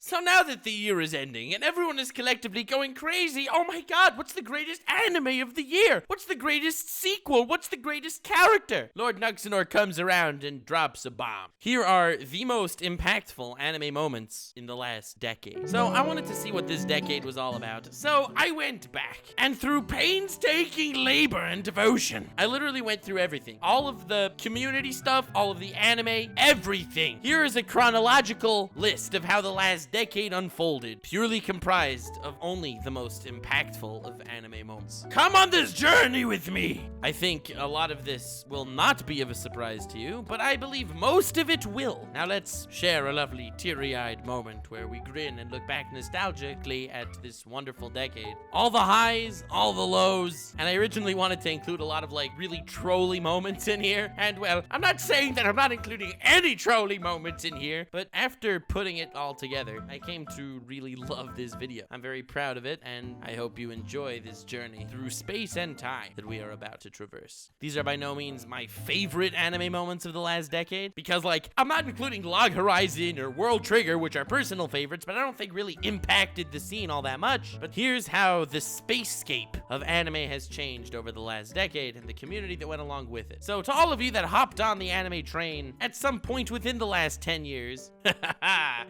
So now that the year is ending and everyone is collectively going crazy, oh my god, what's the greatest anime of the year? What's the greatest sequel? What's the greatest character? Lord Nuxenor comes around and drops a bomb. Here are the most impactful anime moments in the last decade. So I wanted to see what this decade was all about. So I went back, and through painstaking labor and devotion, I literally went through everything. All of the community stuff, all of the anime, everything. Here is a chronological list of how the last decade unfolded, purely comprised of only the most impactful of anime moments. Come on this journey with me! I think a lot of this will not be of a surprise to you, but I believe most of it will. Now let's share a lovely teary-eyed moment where we grin and look back nostalgically at this wonderful decade. All the highs, all the lows, and I originally wanted to include a lot of like really trolly moments in here, and well, I'm not saying that I'm not including any trolly moments in here, but after putting it all together, I came to really love this video. I'm very proud of it, and I hope you enjoy this journey through space and time that we are about to traverse. These are by no means my favorite anime moments of the last decade, because like, I'm not including Log Horizon or World Trigger, which are personal favorites, but I don't think really impacted the scene all that much. But here's how the spacescape of anime has changed over the last decade and the community that went along with it. So to all of you that hopped on the anime train at some point within the last 10 years,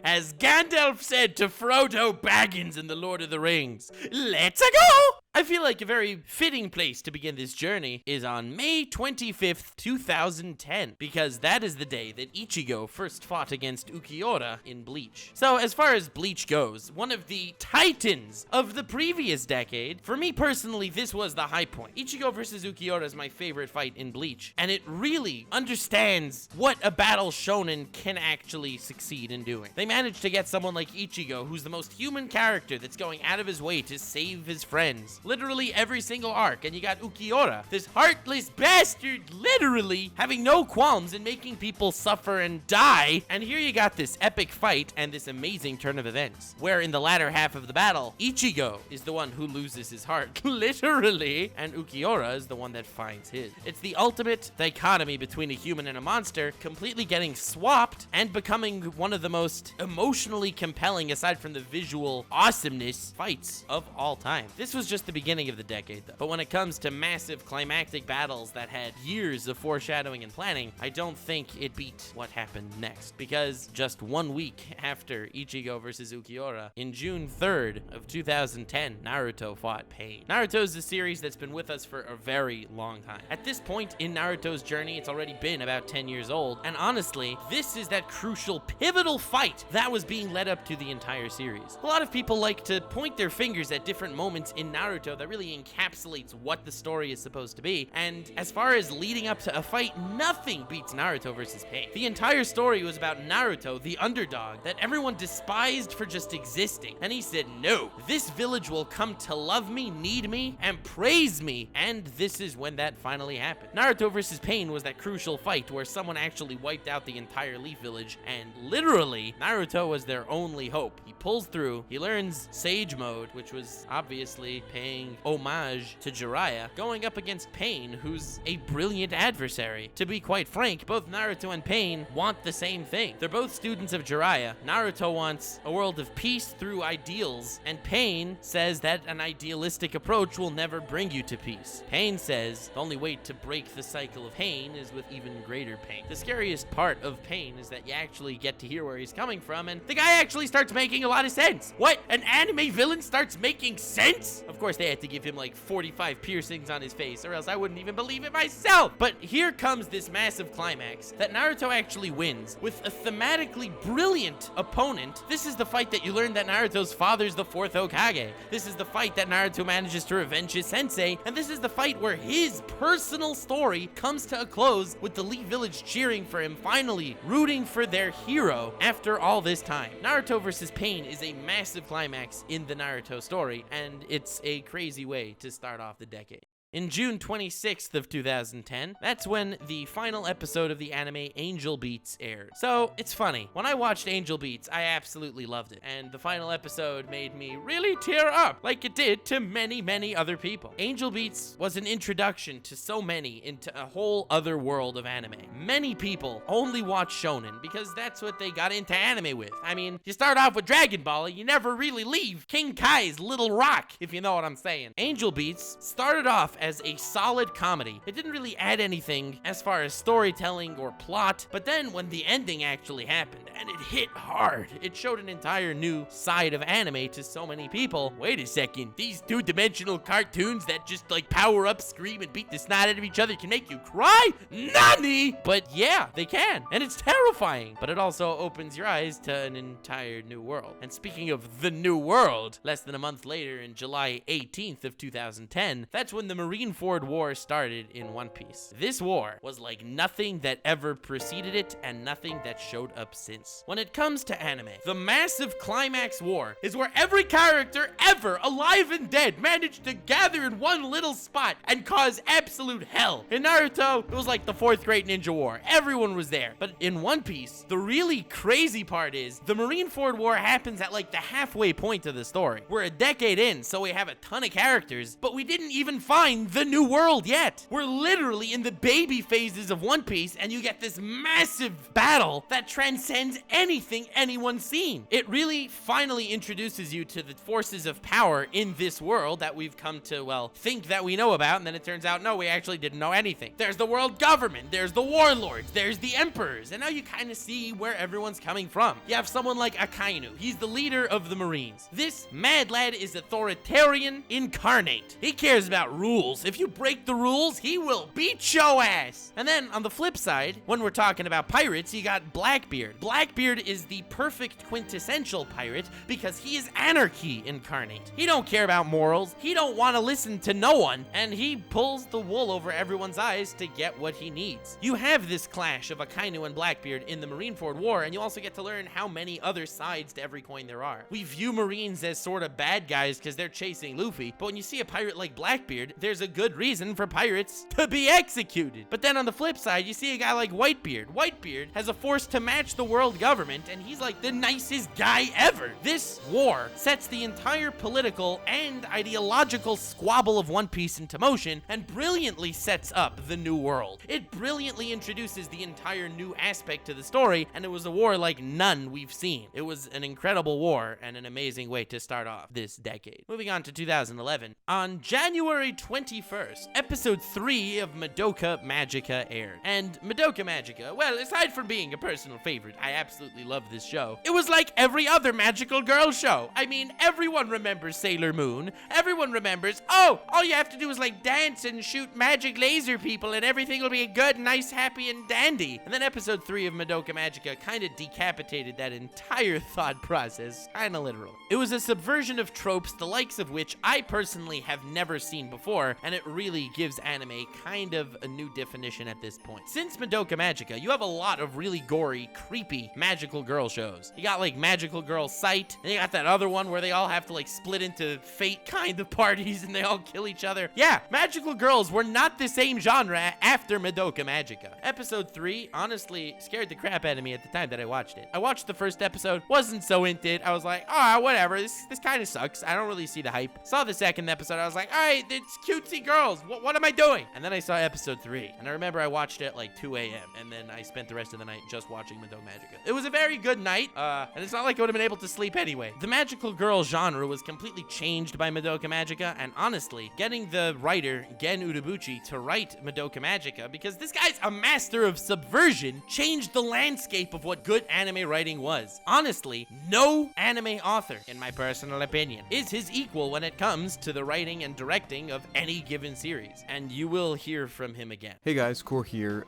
as Gandalf said to Frodo Baggins in The Lord of the Rings, let's go! I feel like a very fitting place to begin this journey is on May 25th, 2010, because that is the day that Ichigo first fought against Ukiura in Bleach. So as far as Bleach goes, one of the titans of the previous decade, for me personally, this was the high point. Ichigo versus Ukiura is my favorite fight in Bleach, and it really understands what a battle shonen can actually succeed in doing. They managed to get someone like Ichigo, who's the most human character that's going out of his way to save his friends. Literally every single arc, and you got Ukiura, this heartless bastard, literally having no qualms in making people suffer and die. And here you got this epic fight and this amazing turn of events, where in the latter half of the battle, Ichigo is the one who loses his heart, literally, and Ukiura is the one that finds his. It's the ultimate dichotomy between a human and a monster, completely getting swapped and becoming one of the most emotionally compelling, aside from the visual awesomeness, fights of all time. This was just the beginning of the decade though. But when it comes to massive climactic battles that had years of foreshadowing and planning, I don't think it beat what happened next. Because just 1 week after Ichigo versus Ukiura, in June 3rd of 2010, Naruto fought Pain. Naruto is a series that's been with us for a very long time. At this point in Naruto's journey, it's already been about 10 years old, and honestly, this is that crucial, pivotal fight that was being led up to the entire series. A lot of people like to point their fingers at different moments in Naruto that really encapsulates what the story is supposed to be, and as far as leading up to a fight, nothing beats Naruto versus Pain. The entire story was about Naruto, the underdog that everyone despised for just existing, and he said, no, this village will come to love me, need me, and praise me, and this is when that finally happened. Naruto versus Pain was that crucial fight where someone actually wiped out the entire Leaf Village, and literally, Naruto was their only hope. He pulls through, he learns Sage Mode, which was obviously paying homage to Jiraiya, going up against Pain, who's a brilliant adversary. To be quite frank, both Naruto and Pain want the same thing. They're both students of Jiraiya. Naruto wants a world of peace through ideals, and Pain says that an idealistic approach will never bring you to peace. Pain says the only way to break the cycle of pain is with even greater pain. The scariest part of Pain is that you actually get to hear where he's coming from, and the guy actually starts making a lot of sense. What? An anime villain starts making sense? Of course, they had to give him like 45 piercings on his face, or else I wouldn't even believe it myself. But here comes this massive climax that Naruto actually wins with a thematically brilliant opponent. This is the fight that you learn that Naruto's father's the 4th Hokage. This is the fight that Naruto manages to revenge his sensei, and this is the fight where his personal story comes to a close with the Leaf Village cheering for him, finally rooting for their hero after all this time. Naruto versus Pain is a massive climax in the Naruto story, and it's a crazy way to start off the decade. In June 26th of 2010, that's when the final episode of the anime Angel Beats aired. So, it's funny. When I watched Angel Beats, I absolutely loved it. And the final episode made me really tear up, like it did to many, many other people. Angel Beats was an introduction to so many into a whole other world of anime. Many people only watch shonen because that's what they got into anime with. I mean, you start off with Dragon Ball, you never really leave King Kai's Little Rock, if you know what I'm saying. Angel Beats started off as a solid comedy. It didn't really add anything as far as storytelling or plot, but then when the ending actually happened, and it hit hard, it showed an entire new side of anime to so many people. Wait a second, these two-dimensional cartoons that just like power up, scream, and beat the snot out of each other can make you cry? Nani? But yeah, they can, and it's terrifying, but it also opens your eyes to an entire new world. And speaking of the new world, less than a month later, in July 18th of 2010, that's when the Marineford War started in One Piece. This war was like nothing that ever preceded it and nothing that showed up since. When it comes to anime, the massive climax war is where every character ever, alive and dead, managed to gather in one little spot and cause absolute hell. In Naruto, it was like the fourth great ninja war. Everyone was there. But in One Piece, the really crazy part is the Marineford War happens at like the halfway point of the story. We're a decade in, so we have a ton of characters, but we didn't even find the new world yet. We're literally in the baby phases of One Piece, and you get this massive battle that transcends anything anyone's seen. It really finally introduces you to the forces of power in this world that we've come to, well, think that we know about, and then it turns out, no, we actually didn't know anything. There's the world government, there's the warlords, there's the emperors, and now you kind of see where everyone's coming from. You have someone like Akainu. He's the leader of the Marines. This mad lad is authoritarian incarnate. He cares about rules. If you break the rules, he will beat your ass. And then on the flip side, when we're talking about pirates, you got Blackbeard. Blackbeard is the perfect quintessential pirate because he is anarchy incarnate. He don't care about morals. He don't want to listen to no one, and he pulls the wool over everyone's eyes to get what he needs. You have this clash of Akainu and Blackbeard in the Marineford War, and you also get to learn how many other sides to every coin there are. We view Marines as sort of bad guys because they're chasing Luffy, but when you see a pirate like Blackbeard, there's a good reason for pirates to be executed. But then on the flip side, you see a guy like Whitebeard. Whitebeard has a force to match the world government, and he's like the nicest guy ever. This war sets the entire political and ideological squabble of One Piece into motion and brilliantly sets up the new world. It brilliantly introduces the entire new aspect to the story, and it was a war like none we've seen. It was an incredible war and an amazing way to start off this decade. Moving on to 2011, on January 21st, episode 3 of Madoka Magica aired. And Madoka Magica, well, aside from being a personal favorite, I absolutely love this show. It was like every other magical girl show. I mean, everyone remembers Sailor Moon. Everyone remembers, oh, all you have to do is like dance and shoot magic laser people and everything will be good, nice, happy, and dandy. And then episode 3 of Madoka Magica kind of decapitated that entire thought process, kind of literal. It was a subversion of tropes, the likes of which I personally have never seen before, and it really gives anime kind of a new definition at this point. Since Madoka Magica, you have a lot of really gory, creepy magical girl shows. You got like Magical Girl Sight, and you got that other one where they all have to like split into fate kind of parties and they all kill each other. Yeah, magical girls were not the same genre after Madoka Magica. Episode 3 honestly scared the crap out of me at the time that I watched it. I watched the first episode, wasn't so into it. I was like, oh, whatever, this kind of sucks. I don't really see the hype. Saw the second episode, I was like, all right, it's cutesy girls. What am I doing? And then I saw episode 3, and I remember I watched it at like 2 a.m. and then I spent the rest of the night just watching Madoka Magica. It was a very good night, and it's not like I would have been able to sleep anyway. The magical girl genre was completely changed by Madoka Magica, and honestly, getting the writer Gen Urobuchi to write Madoka Magica, because this guy's a master of subversion, changed the landscape of what good anime writing was. Honestly, no anime author, in my personal opinion, is his equal when it comes to the writing and directing of any given series, and you will hear from him again. Hey guys, Core here.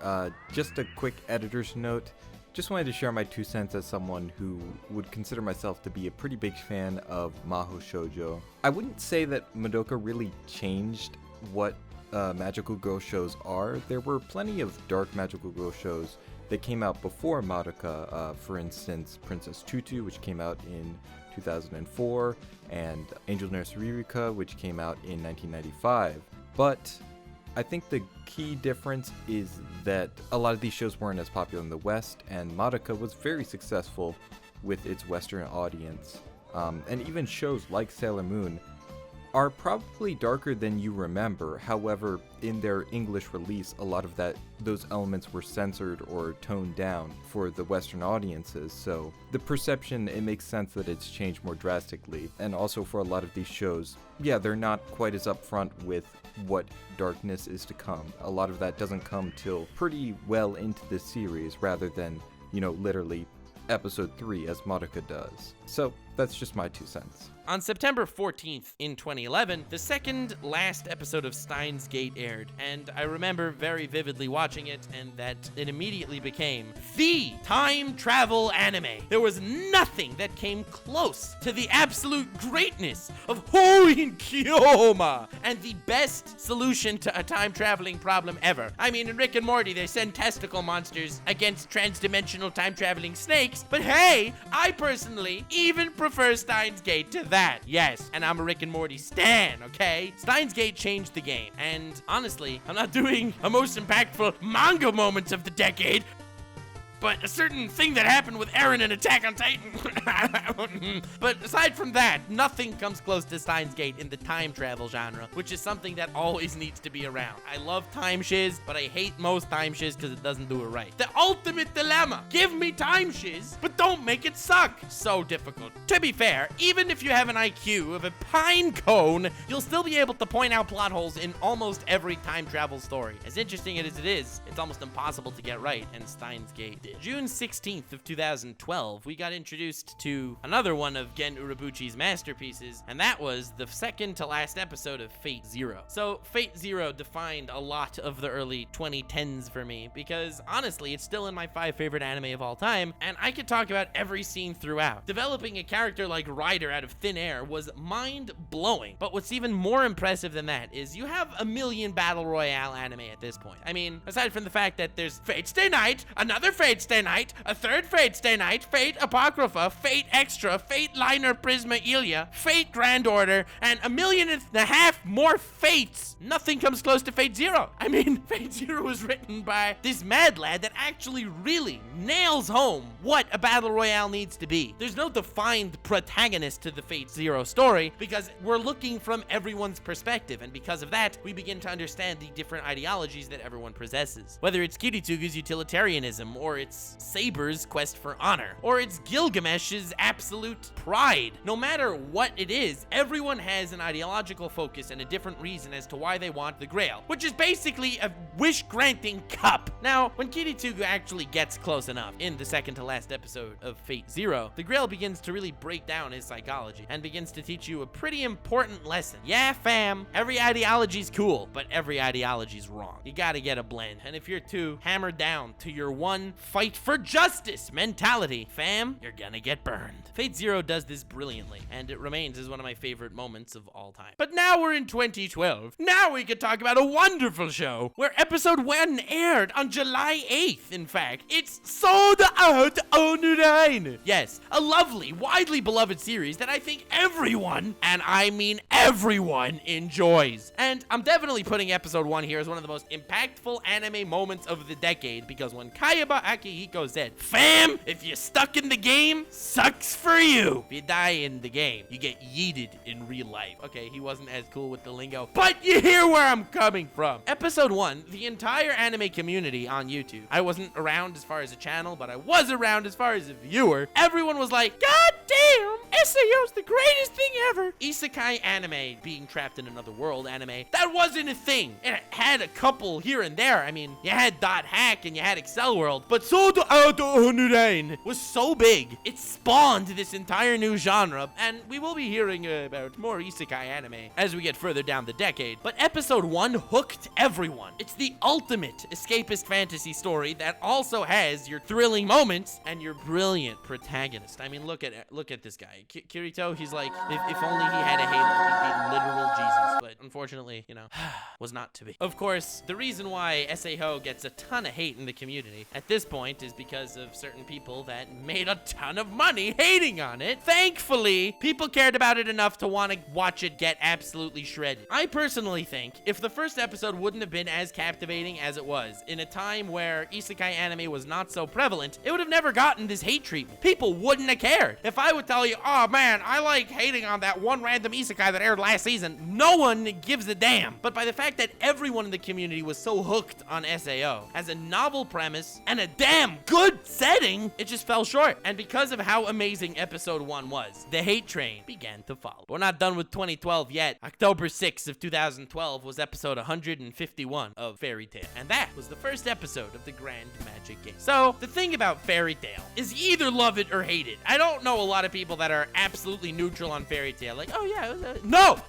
Just a quick editor's note. Just wanted to share my 2 cents as someone who would consider myself to be a pretty big fan of Mahou Shoujo. I wouldn't say that Madoka really changed what magical girl shows are. There were plenty of dark magical girl shows that came out before Madoka, for instance, Princess Tutu, which came out in 2004, and Angel Nurse Ririka, which came out in 1995. But I think the key difference is that a lot of these shows weren't as popular in the West, and Madoka was very successful with its Western audience. And even shows like Sailor Moon are probably darker than you remember. However, in their English release, a lot of those elements were censored or toned down for the Western audiences, so the perception, it makes sense that it's changed more drastically. And also for a lot of these shows, yeah, they're not quite as upfront with what darkness is to come. A lot of that doesn't come till pretty well into the series, rather than, literally episode 3 as Madoka does. So that's just my 2 cents. On September 14th in 2011, the second last episode of Steins Gate aired, and I remember very vividly watching it, and that it immediately became the time travel anime. There was nothing that came close to the absolute greatness of Hoin Kyoma and the best solution to a time traveling problem ever. I mean, in Rick and Morty, they send testicle monsters against trans-dimensional time traveling snakes, but hey, I personally even prefer Steins Gate to that. Yes, and I'm a Rick and Morty stan, okay? Steins Gate changed the game, and honestly, I'm not doing a most impactful manga moment of the decade, but a certain thing that happened with Eren in Attack on Titan. But aside from that, nothing comes close to Steins Gate in the time travel genre, which is something that always needs to be around. I love time shiz, but I hate most time shiz because it doesn't do it right. The ultimate dilemma. Give me time shiz, but don't make it suck. So difficult. To be fair, even if you have an IQ of a pine cone, you'll still be able to point out plot holes in almost every time travel story. As interesting as it is, it's almost impossible to get right, and Steins Gate did. June 16th of 2012, we got introduced to another one of Gen Urobuchi's masterpieces, and that was the second to last episode of Fate Zero. So Fate Zero defined a lot of the early 2010s for me, because honestly, it's still in my 5 favorite anime of all time, and I could talk about every scene throughout. Developing a character like Ryder out of thin air was mind-blowing, but what's even more impressive than that is you have a million Battle Royale anime at this point. I mean, aside from the fact that there's Fate Stay Night, another Fate Stay Night, a third Fate Stay Night, Fate Apocrypha, Fate Extra, Fate Liner Prisma Ilia, Fate Grand Order, and 1.5 million more Fates. Nothing comes close to Fate Zero. I mean, Fate Zero was written by this mad lad that actually really nails home what a battle royale needs to be. There's no defined protagonist to the Fate Zero story because we're looking from everyone's perspective, and because of that, we begin to understand the different ideologies that everyone possesses. Whether it's Kirito's utilitarianism, or it's Saber's quest for honor, or it's Gilgamesh's absolute pride. No matter what it is, everyone has an ideological focus and a different reason as to why they want the Grail, which is basically a wish-granting cup. Now, when Kirito actually gets close enough in the second to last episode of Fate Zero, the Grail begins to really break down his psychology and begins to teach you a pretty important lesson. Yeah, fam, every ideology's cool, but every ideology's wrong. You gotta get a blend, and if you're too hammered down to your one fight for justice mentality, fam, you're gonna get burned. Fate Zero does this brilliantly, and it remains as one of my favorite moments of all time. But now we're in 2012. Now we can talk about a wonderful show where episode 1 aired on July 8th, in fact. It's Sword Art Online. Yes, a lovely, widely beloved series that I think everyone, and I mean everyone, enjoys. And I'm definitely putting episode 1 here as one of the most impactful anime moments of the decade, because when Kayaba Akihiko said, "Fam, if you're stuck in the game, sucks for you. If you die in the game, you get yeeted in real life." Okay, he wasn't as cool with the lingo, but you hear where I'm coming from. Episode 1, the entire anime community on YouTube. I wasn't around as far as a channel, but I was around as far as a viewer. Everyone was like, "God damn, SAO's the greatest thing ever." Isekai anime, being trapped in another world anime, that wasn't a thing. It had a couple here and there. I mean, you had Dot Hack and you had Excel World, but Sword Art Online was so big, it spawned this entire new genre, and we will be hearing about more isekai anime as we get further down the decade. But episode 1 hooked everyone. It's the ultimate escapist fantasy story that also has your thrilling moments and your brilliant protagonist. I mean, look at this guy. Kirito, he's like, if only he had a halo, he'd be literal Jesus. But unfortunately, was not to be. Of course, the reason why SAO gets a ton of hate in the community at this point point is because of certain people that made a ton of money hating on it. Thankfully, people cared about it enough to want to watch it get absolutely shredded. I personally think if the first episode wouldn't have been as captivating as it was, in a time where isekai anime was not so prevalent, it would have never gotten this hate treatment. People wouldn't have cared. If I would tell you, oh man, I like hating on that one random isekai that aired last season, no one gives a damn. But by the fact that everyone in the community was so hooked on SAO, as a novel premise and a damn good setting, it just fell short. And because of how amazing episode 1 was, the hate train began to follow. We're not done with 2012 yet. October 6th of 2012 was episode 151 of Fairy Tail, and that was the first episode of the Grand Magic Game. So the thing about Fairy Tail is you either love it or hate it. I don't know a lot of people that are absolutely neutral on Fairy Tail, like, oh yeah,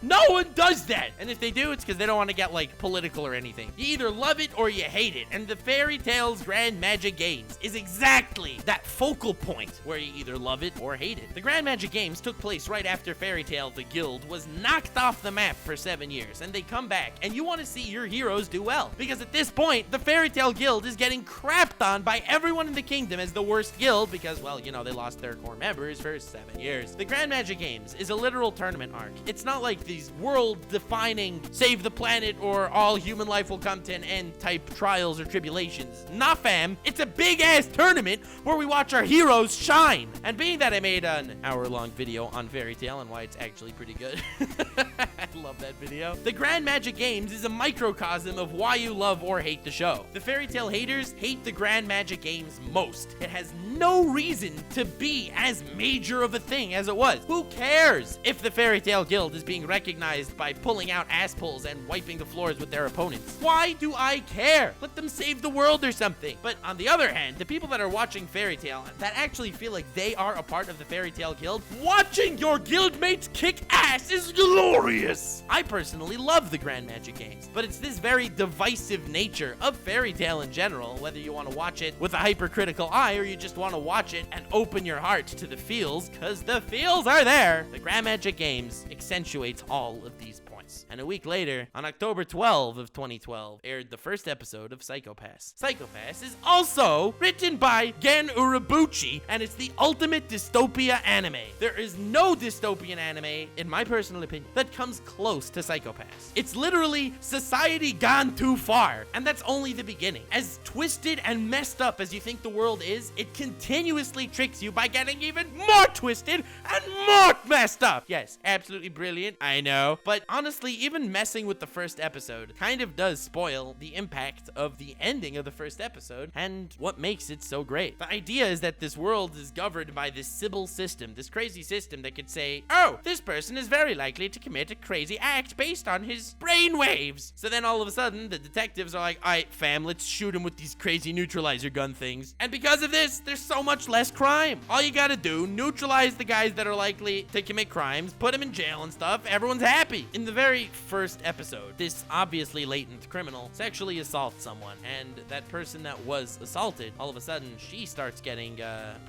no one does that. And if they do, it's because they don't want to get like political or anything. You either love it or you hate it, and the Fairy Tail's Grand Magic Games is exactly that focal point where you either love it or hate it. The Grand Magic Games took place right after Fairy Tail, the guild, was knocked off the map for 7 years, and they come back, and you want to see your heroes do well, because at this point, the Fairy Tail guild is getting crapped on by everyone in the kingdom as the worst guild because, well, you know, they lost their core members for 7 years. The Grand Magic Games is a literal tournament arc. It's not like these world-defining save the planet or all human life will come to an end type trials or tribulations. Nah, fam. It's a big-ass tournament where we watch our heroes shine. And being that I made an hour-long video on Fairy Tail and why it's actually pretty good, I love that video. The Grand Magic Games is a microcosm of why you love or hate the show. The Fairy Tail haters hate the Grand Magic Games most. It has no reason to be as major of a thing as it was. Who cares if the Fairy Tail Guild is being recognized by pulling out ass pulls and wiping the floors with their opponents? Why do I care? Let them save the world or something. But on the other hand, the people that are watching Fairy Tail that actually feel like they are a part of the Fairy Tail Guild, watching your guildmates kick ass is glorious. I personally love the Grand Magic Games, but it's this very divisive nature of Fairy Tail in general, whether you want to watch it with a hypercritical eye or you just want to watch it and open your heart to the feels, because the feels are there. The Grand Magic Games accentuates all of these points. And a week later, on October 12 of 2012, aired the first episode of Saitama. Saitama is also written by Gen Urobuchi, and it's the ultimate dystopia anime. There is no dystopian anime, in my personal opinion, that comes close to Saitama. It's literally society gone too far, and that's only the beginning. As twisted and messed up as you think the world is, it continuously tricks you by getting even more twisted and more messed up. Yes, absolutely brilliant, I know. But honestly, even messing with the first episode kind of does spoil the impact of the ending of the first episode and what makes it so great. The idea is that this world is governed by this Sybil system, this crazy system that could say, oh, this person is very likely to commit a crazy act based on his brain waves. So then all of a sudden, the detectives are like, all right, fam, let's shoot him with these crazy neutralizer gun things. And because of this, there's so much less crime. All you gotta do, neutralize the guys that are likely to commit crimes, put them in jail and stuff, everyone's happy. In the very first episode, this obviously latent criminal sexually assaults someone, and that person that was assaulted, all of a sudden, she starts getting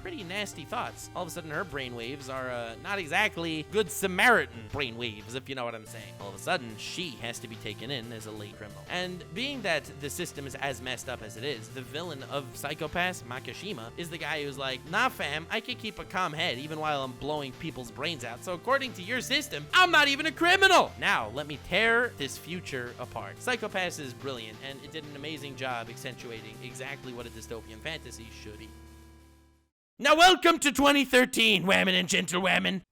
pretty nasty thoughts. All of a sudden, her brainwaves are not exactly good Samaritan brainwaves, if you know what I'm saying. All of a sudden, she has to be taken in as a late criminal. And being that the system is as messed up as it is, the villain of Psychopass, Makishima, is the guy who's like, nah fam, I can keep a calm head even while I'm blowing people's brains out. So according to your system, I'm not even a criminal. Now, let me tear this future apart. Psychopass is brilliant, and it did an amazing job accentuating exactly what a dystopian fantasy should be. Now welcome to 2013, whammon and gentlewomen.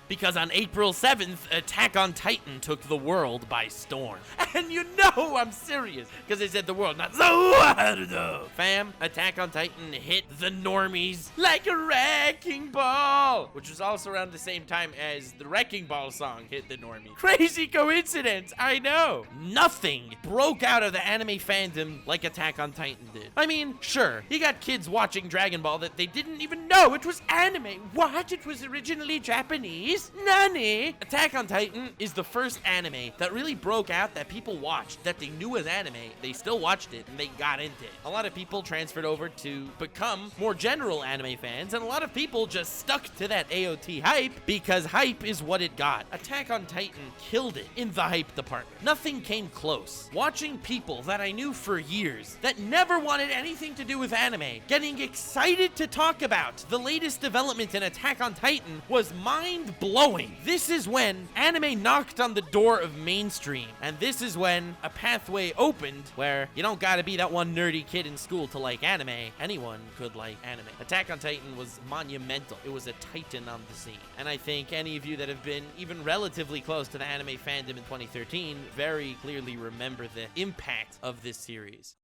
Because on April 7th, Attack on Titan took the world by storm. And you know I'm serious, because they said the world, not so. Fam, Attack on Titan hit the normies like a wrecking ball, which was also around the same time as the Wrecking Ball song hit the normies. Crazy coincidence, I know. Nothing broke out of the anime fandom like Attack on Titan did. I mean, sure, you got kids watching Dragon Ball that they didn't even know it was anime. What? It was originally Japanese? Nani's? Nani? Attack on Titan is the first anime that really broke out that people watched, that they knew as anime. They still watched it and they got into it. A lot of people transferred over to become more general anime fans, and a lot of people just stuck to that AOT hype because hype is what it got. Attack on Titan killed it in the hype department. Nothing came close. Watching people that I knew for years that never wanted anything to do with anime getting excited to talk about the latest development in Attack on Titan was mind-blowing. This is when anime knocked on the door of mainstream, and this is when a pathway opened where you don't gotta be that one nerdy kid in school to like anime. Anyone could like anime. Attack on Titan was monumental. It was a titan on the scene. And I think any of you that have been even relatively close to the anime fandom in 2013 very clearly remember the impact of this series.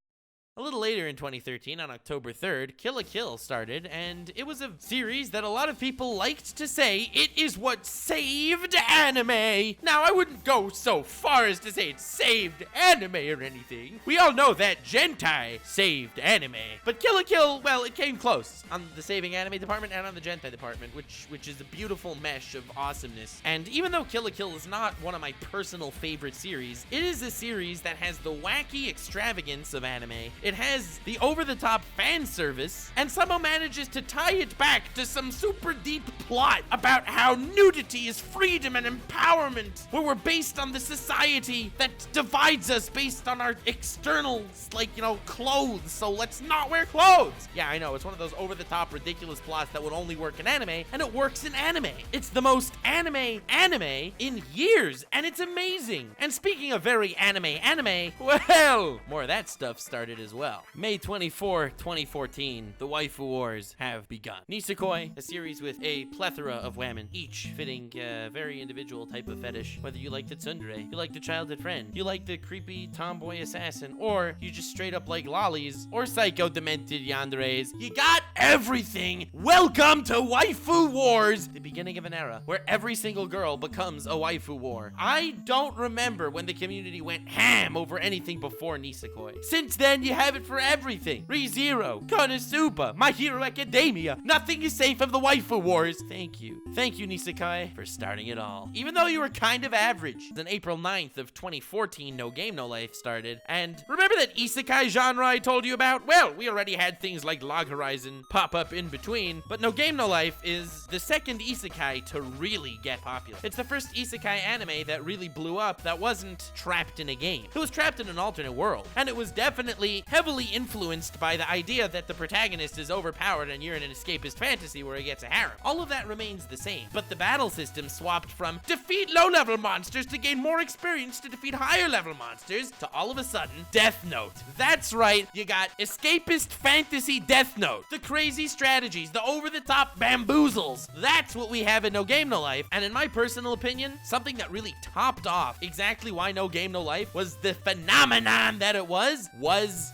A little later in 2013, on October 3rd, Kill la Kill started, and it was a series that a lot of people liked to say it is what saved anime. Now, I wouldn't go so far as to say it saved anime or anything. We all know that Gentai saved anime. But Kill la Kill, well, it came close on the saving anime department and on the Gentai department, which is a beautiful mesh of awesomeness. And even though Kill la Kill is not one of my personal favorite series, it is a series that has the wacky extravagance of anime. It has the over-the-top fan service, and somehow manages to tie it back to some super deep plot about how nudity is freedom and empowerment, where we're based on the society that divides us based on our externals, like, clothes, so let's not wear clothes. Yeah, I know, it's one of those over-the-top ridiculous plots that would only work in anime, and it works in anime. It's the most anime in years, and it's amazing. And speaking of very anime, well, more of that stuff started as well. May 24, 2014, the waifu wars have begun. Nisekoi, a series with a plethora of women, each fitting a very individual type of fetish. Whether you like the tsundere, you like the childhood friend, you like the creepy tomboy assassin, or you just straight up like lollies, or psycho demented yanderes, you got everything. Welcome to Waifu Wars, the beginning of an era where every single girl becomes a waifu war. I don't remember when the community went ham over anything before Nisekoi. Since then, you have it for everything. ReZero, Konosuba, My Hero Academia. Nothing is safe of the waifu wars. Thank you. Thank you, Nisekoi, for starting it all. Even though you were kind of average. On April 9th of 2014, No Game No Life started. And remember that isekai genre I told you about? Well, we already had things like Log Horizon pop up in between, but No Game No Life is the second isekai to really get popular. It's the first isekai anime that really blew up that wasn't trapped in a game. It was trapped in an alternate world, and it was definitely heavily influenced by the idea that the protagonist is overpowered and you're in an escapist fantasy where he gets a harem. All of that remains the same, but the battle system swapped from defeat low-level monsters to gain more experience to defeat higher-level monsters to all of a sudden, Death Note. That's right, you got escapist fantasy Death Note. The crazy strategies, the over-the-top bamboozles. That's what we have in No Game No Life, and in my personal opinion, something that really topped off exactly why No Game No Life was the phenomenon that it was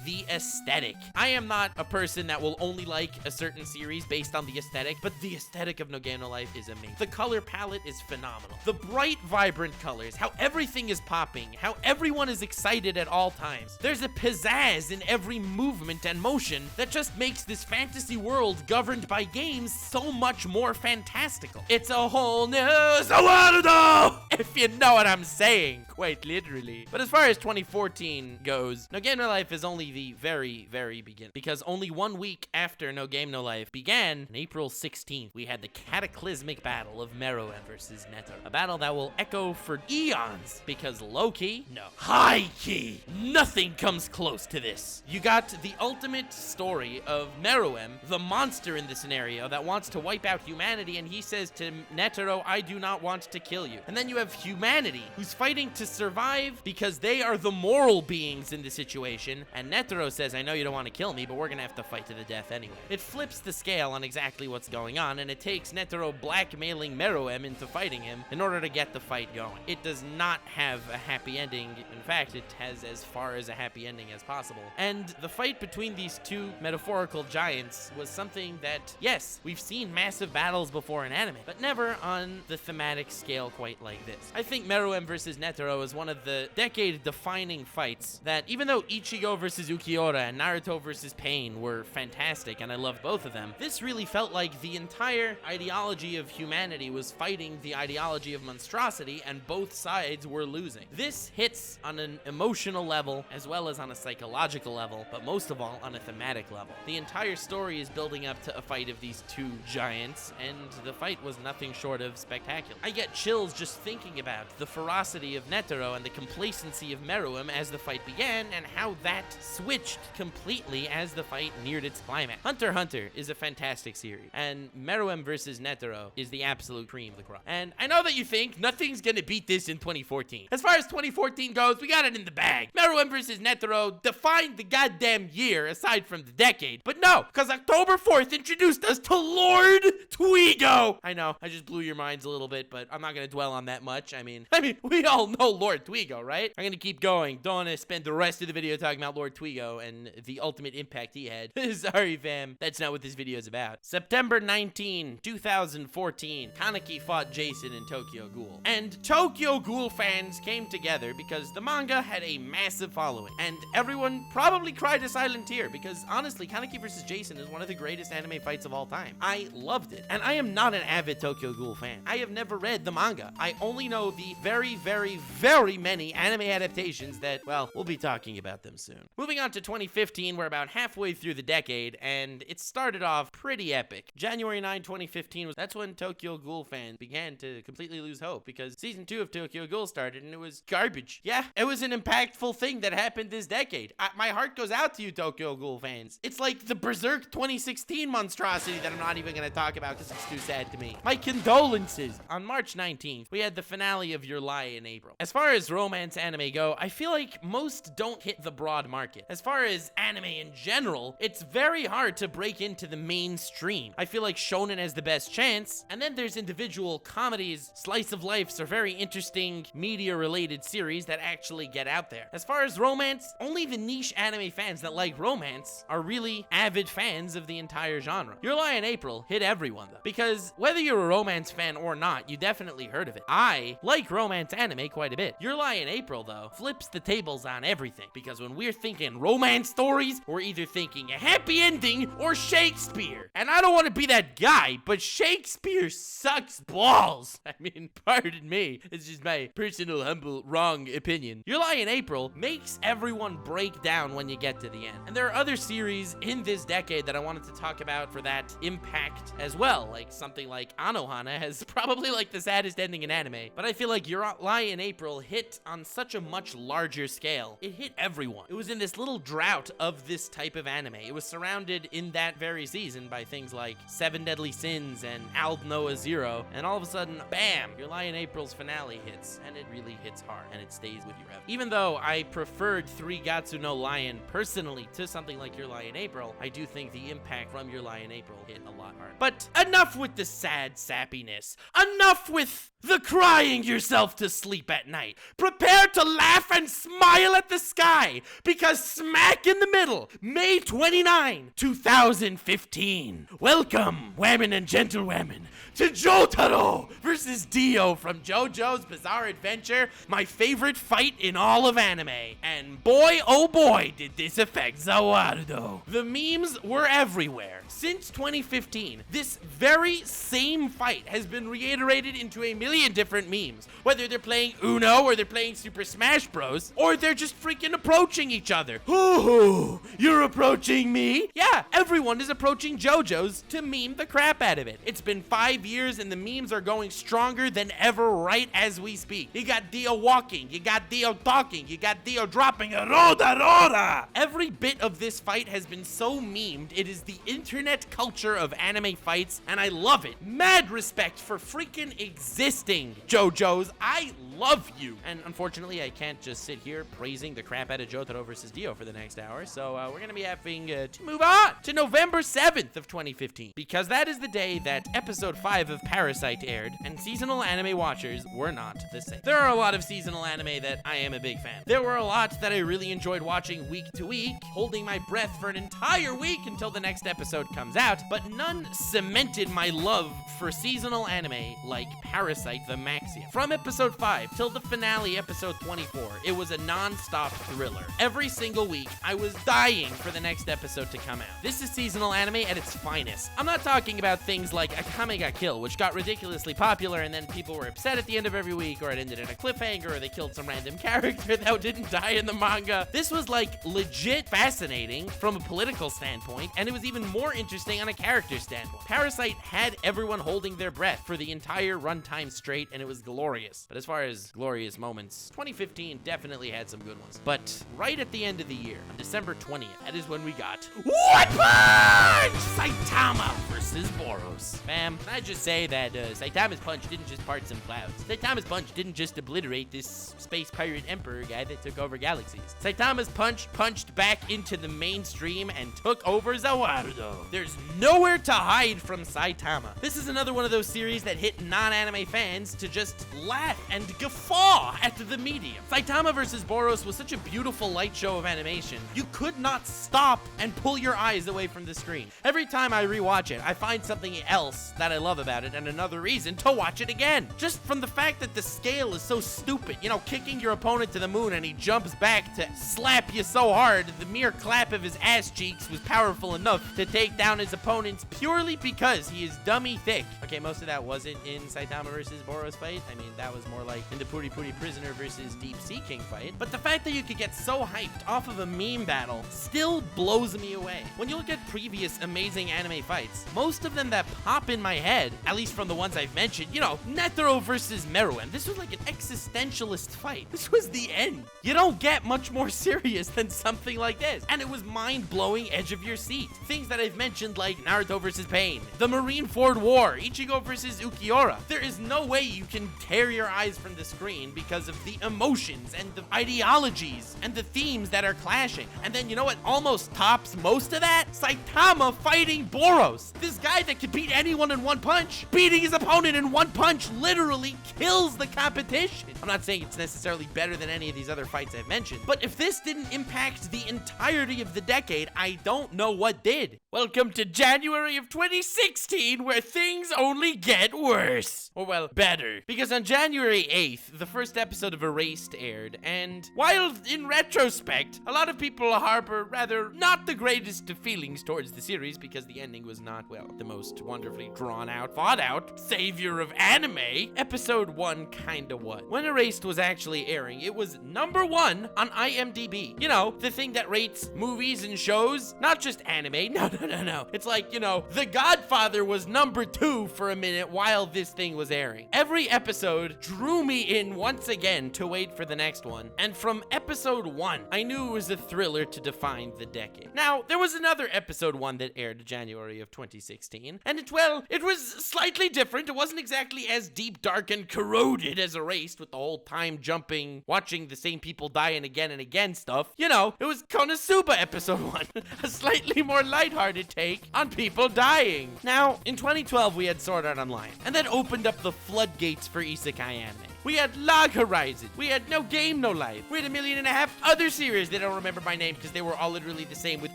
the aesthetic. I am not a person that will only like a certain series based on the aesthetic, but the aesthetic of No Game No Life is amazing. The color palette is phenomenal. The bright, vibrant colors, how everything is popping, how everyone is excited at all times. There's a pizzazz in every movement and motion that just makes this fantasy world governed by games so much more fantastical. It's a whole new world, if you know what I'm saying, quite literally. But as far as 2014 goes, No Game No Life is only the very, very beginning, because only 1 week after No Game No Life began, on April 16th, we had the cataclysmic battle of Meruem versus Netero. A battle that will echo for eons, because low-key, no, high-key, nothing comes close to this. You got the ultimate story of Meruem, the monster in the scenario that wants to wipe out humanity, and he says to Netero, I do not want to kill you. And then you have humanity, who's fighting to survive because they are the moral beings in the situation, and Netero says, I know you don't want to kill me, but we're gonna have to fight to the death anyway. It flips the scale on exactly what's going on, and it takes Netero blackmailing Meruem into fighting him in order to get the fight going. It does not have a happy ending. In fact, it has as far as a happy ending as possible. And the fight between these two metaphorical giants was something that, yes, we've seen massive battles before in anime, but never on the thematic scale quite like this. I think Meruem versus Netero is one of the decade-defining fights that, even though Ichigo versus Yukiura and Naruto vs. Pain were fantastic, and I loved both of them. This really felt like the entire ideology of humanity was fighting the ideology of monstrosity, and both sides were losing. This hits on an emotional level as well as on a psychological level, but most of all on a thematic level. The entire story is building up to a fight of these two giants, and the fight was nothing short of spectacular. I get chills just thinking about the ferocity of Netero and the complacency of Meruem as the fight began, and how that switched completely as the fight neared its climax. Hunter x Hunter is a fantastic series, and Meruem versus Netero is the absolute cream of the crop. And I know that you think nothing's gonna beat this in 2014. As far as 2014 goes, we got it in the bag. Meruem versus Netero defined the goddamn year aside from the decade. But no, because October 4th introduced us to Lord Twigo. I know, I just blew your minds a little bit, but I'm not gonna dwell on that much. I mean, we all know Lord Twigo, right? I'm gonna keep going. Don't want to spend the rest of the video talking about Lord Twigo and the ultimate impact he had. Sorry, fam. That's not what this video is about. September 19, 2014, Kaneki fought Jason in Tokyo Ghoul. And Tokyo Ghoul fans came together because the manga had a massive following. And everyone probably cried a silent tear because honestly, Kaneki vs. Jason is one of the greatest anime fights of all time. I loved it. And I am not an avid Tokyo Ghoul fan. I have never read the manga. I only know the very, very, very many anime adaptations that, well, we'll be talking about them soon. Moving on to 2015, we're about halfway through the decade, and it started off pretty epic. January 9, 2015, that's when Tokyo Ghoul fans began to completely lose hope because season 2 of Tokyo Ghoul started and it was garbage. Yeah, it was an impactful thing that happened this decade. My heart goes out to you, Tokyo Ghoul fans. It's like the Berserk 2016 monstrosity that I'm not even gonna talk about because it's too sad to me. My condolences. On March 19th, we had the finale of Your Lie in April. As far as romance anime go, I feel like most don't hit the broad market. As far as anime in general, it's very hard to break into the mainstream. I feel like shonen has the best chance, and then there's individual comedies, slice of lifes, or very interesting media-related series that actually get out there. As far as romance, only the niche anime fans that like romance are really avid fans of the entire genre. Your Lie in April hit everyone though, because whether you're a romance fan or not, you definitely heard of it. I like romance anime quite a bit. Your Lie in April though flips the tables on everything, because when we're thinking romance stories, we're either thinking a happy ending or Shakespeare. And I don't want to be that guy, but Shakespeare sucks balls. I mean, pardon me, it's just my personal humble wrong opinion. Your Lie in April makes everyone break down when you get to the end. And there are other series in this decade that I wanted to talk about for that impact as well, like something like Anohana has probably like the saddest ending in anime, but I feel like Your Lie in April hit on such a much larger scale. It hit everyone. It was in this little drought of this type of anime. It was surrounded in that very season by things like Seven Deadly Sins and Ald Noah Zero, and all of a sudden, bam, Your Lie in April's finale hits, and it really hits hard, and it stays with you forever. Even though I preferred Three Gatsu no Lion personally to something like Your Lie in April, I do think the impact from Your Lie in April hit a lot harder. But enough with the sad sappiness. Enough with the crying yourself to sleep at night. Prepare to laugh and smile at the sky, because smack in the middle, May 29, 2015. Welcome, whammon and gentlewomen, to Jotaro versus Dio from JoJo's Bizarre Adventure, my favorite fight in all of anime. And boy, oh boy, did this affect Zawarudo. The memes were everywhere. Since 2015, this very same fight has been reiterated into a million different memes. Whether they're playing Uno, or they're playing Super Smash Bros, or they're just freaking approaching each other. Ooh, you're approaching me? Yeah, everyone is approaching JoJo's to meme the crap out of it. It's been 5 years and the memes are going stronger than ever right as we speak. You got Dio walking, you got Dio talking, you got Dio dropping a Roda. Every bit of this fight has been so memed. It is the internet culture of anime fights, and I love it. Mad respect for freaking existing, JoJo's. I love you. And unfortunately, I can't just sit here praising the crap out of Jotaro versus Dio for the next hour, so we're gonna be having to move on to November 7th of 2015, because that is the day that episode 5 5 of Parasite aired, and seasonal anime watchers were not the same. There are a lot of seasonal anime that I am a big fan. There were a lot that I really enjoyed watching week to week, holding my breath for an entire week until the next episode comes out, but none cemented my love for seasonal anime like Parasite the Maxia. From episode 5 till the finale, episode 24, it was a non-stop thriller. Every single week, I was dying for the next episode to come out. This is seasonal anime at its finest. I'm not talking about things like Akame ga Kill, which got ridiculously popular and then people were upset at the end of every week, or it ended in a cliffhanger, or they killed some random character that didn't die in the manga. This was like legit fascinating from a political standpoint, and it was even more interesting on a character standpoint. Parasite had everyone holding their breath for the entire runtime straight, and it was glorious. But as far as glorious moments, 2015 definitely had some good ones. But right at the end of the year, on December 20th, that is when we got One Punch! Saitama versus Boros. Fam, can I just say that Saitama's punch didn't just part some clouds. Saitama's punch didn't just obliterate this space pirate emperor guy that took over galaxies. Saitama's punch punched back into the mainstream and took over Zawarudo. There's nowhere to hide from Saitama. This is another one of those series that hit non-anime fans to just laugh and guffaw at the medium. Saitama versus Boros was such a beautiful light show of animation. You could not stop and pull your eyes away from the screen. Every time I rewatch it, I find something else that I love about it and another reason to watch it again. Just from the fact that the scale is so stupid. You know, kicking your opponent to the moon and he jumps back to slap you so hard, the mere clap of his ass cheeks was powerful enough to take down his opponents purely because he is dummy thick. Okay, most of that wasn't in Saitama versus Boros fight. I mean, that was more like in the Puri Puri Prisoner versus Deep Sea King fight. But the fact that you could get so hyped off of a meme battle still blows me away. When you look at previous amazing anime fights, most of them that pop in my head, at least from the ones I've mentioned, you know, Netero versus Meruem. This was like an existentialist fight. This was the end. You don't get much more serious than something like this. And it was mind-blowing, edge of your seat. Things that I've mentioned like Naruto versus Pain, the Marineford War, Ichigo versus Ukiura. There is no way you can tear your eyes from the screen because of the emotions and the ideologies and the themes that are clashing. And then you know what almost tops most of that? Saitama fighting Boros. This guy that could beat anyone in one punch, beating his opponent in one punch literally kills the competition. I'm not saying it's necessarily better than any of these other fights I've mentioned, but if this didn't impact the entirety of the decade, I don't know what did. Welcome to January of 2016, where things only get worse. Or well, better. Because on January 8th, the first episode of Erased aired, and while in retrospect, a lot of people harbor rather not the greatest of feelings towards the series because the ending was not, well, the most wonderfully drawn out, thought out savior of anime, episode 1 kinda was. When Erased was actually airing, it was number 1 on IMDb. You know, the thing that rates movies and shows, not just anime. No. It's like, you know, The Godfather was number 2 for a minute while this thing was airing. Every episode drew me in once again to wait for the next one. And from episode 1, I knew it was a thriller to define the decade. Now, there was another episode 1 that aired January of 2016. And it was slightly different. It wasn't exactly as deep, dark, and corroded as Erased with the whole time jumping, watching the same people die and again stuff. You know, it was Konosuba episode 1. A slightly more lighthearted take on people dying. Now, in 2012, we had Sword Art Online, and that opened up the floodgates for isekai anime. We had Log Horizon. We had No Game, No Life. We had 1.5 million other series that I don't remember by name because they were all literally the same with